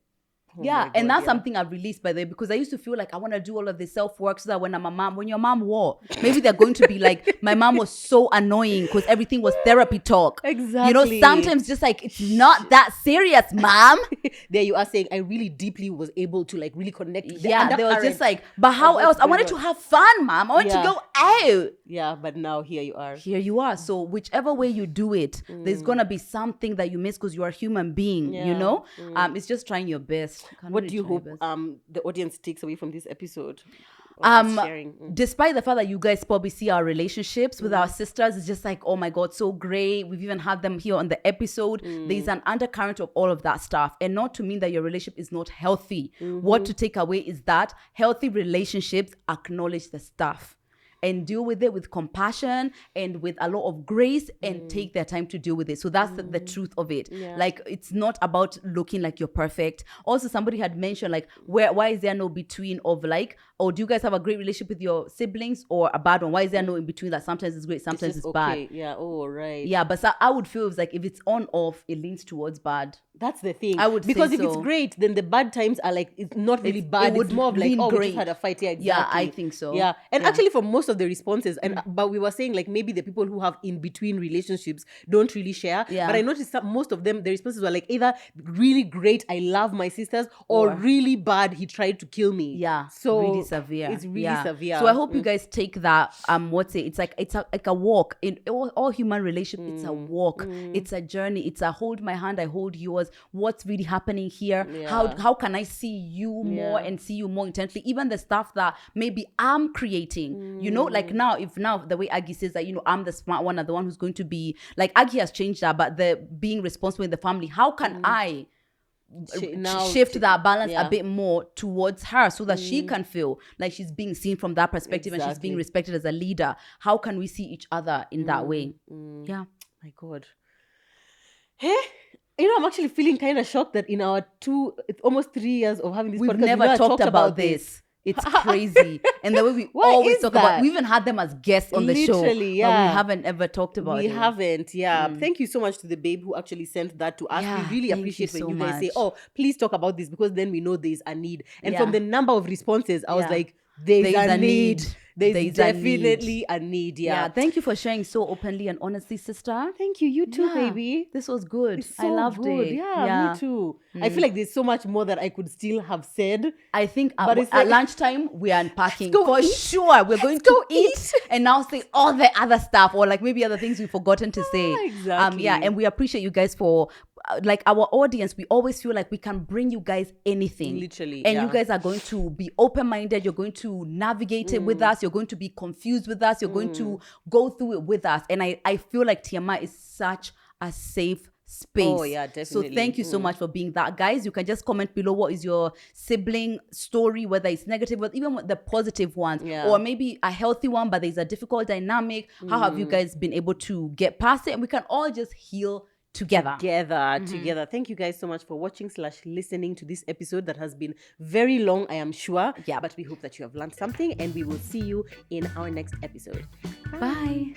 And that's something I've released, by the way, because I used to feel like I want to do all of this self-work so that when I'm a mom, when your mom maybe they're going to be like, my mom was so annoying because everything was therapy talk. Exactly. You know, sometimes just like, it's not that serious, mom. There you are saying, I really deeply was able to like really connect with they were just like, but how else? I wanted to have fun, mom. I wanted to go out. Yeah, but now here you are. So whichever way you do it, there's going to be something that you miss because you are a human being, you know? It's just trying your best. What do you hope the audience takes away from this episode? Despite the fact that you guys probably see our relationships with our sisters, it's just like, oh my God, so great. We've even had them here on the episode. There's an undercurrent of all of that stuff, and not to mean that your relationship is not healthy. What to take away is that healthy relationships acknowledge the stuff and deal with it with compassion and with a lot of grace and take their time to deal with it. So that's the truth of it. Like, it's not about looking like you're perfect. Also, somebody had mentioned like, why is there no between of like, oh, do you guys have a great relationship with your siblings or a bad one? Why is there no in between that sometimes it's great, sometimes it's bad? Yeah, oh, right. Yeah, but so I would feel it's like if it's on off, it leans towards bad. That's the thing. I would because say if it's great, then the bad times are like, it's not really bad. It's more of like, oh, we just had a fight. Yeah, exactly. Yeah, I think so. Yeah. And actually for most of the responses, but we were saying like maybe the people who have in between relationships don't really share. Yeah. But I noticed that most of them, the responses were like either really great, I love my sisters, or really bad, he tried to kill me. Yeah. So really severe. It's really severe. So I hope you guys take that. It's like a walk in all human relationship. It's a walk. It's a journey. It's a hold my hand, I hold yours. What's really happening here? Yeah. How can I see you more and see you more intensely? Even the stuff that maybe I'm creating. You know, like now the way Aggie says that, you know, I'm the smart one and the one who's going to be like, Aggie has changed that, but the being responsible in the family, how can I shift that balance a bit more towards her so that she can feel like she's being seen from that perspective and she's being respected as a leader? How can we see each other in that way? Yeah. My God. Hey, you know, I'm actually feeling kind of shocked that in our it's almost 3 years of having this podcast, we've never talked about this. It's crazy. And the way we always talk about, we even had them as guests on the show. Yeah. But we haven't ever talked about it. We haven't, Thank you so much to the babe who actually sent that to us. We really appreciate when you guys say, oh, please talk about this, because then we know there's a need. And from the number of responses, I was like, there's a need. There's definitely a need. Yeah. Thank you for sharing so openly and honestly, sister. Thank you. You too, baby. This was good. So I loved it. Yeah, me too. I feel like there's so much more that I could still have said. I think at lunchtime we are unpacking for sure. We're going to eat and now say all the other stuff, or like maybe other things we've forgotten to say. Exactly. And we appreciate you guys for like our audience. We always feel like we can bring you guys anything, literally, and you guys are going to be open-minded. You're going to navigate it with us. You're going to be confused with us. You're going to go through it with us. And I feel like TMI is such a safe space. Oh yeah, definitely. So thank you so much for being that, guys. You can just comment below what is your sibling story, whether it's negative or even the positive ones, or maybe a healthy one but there's a difficult dynamic. How have you guys been able to get past it? And we can all just heal together. Thank you guys so much for watching / listening to this episode that has been very long, I am sure. But we hope that you have learned something, and we will see you in our next episode. Bye.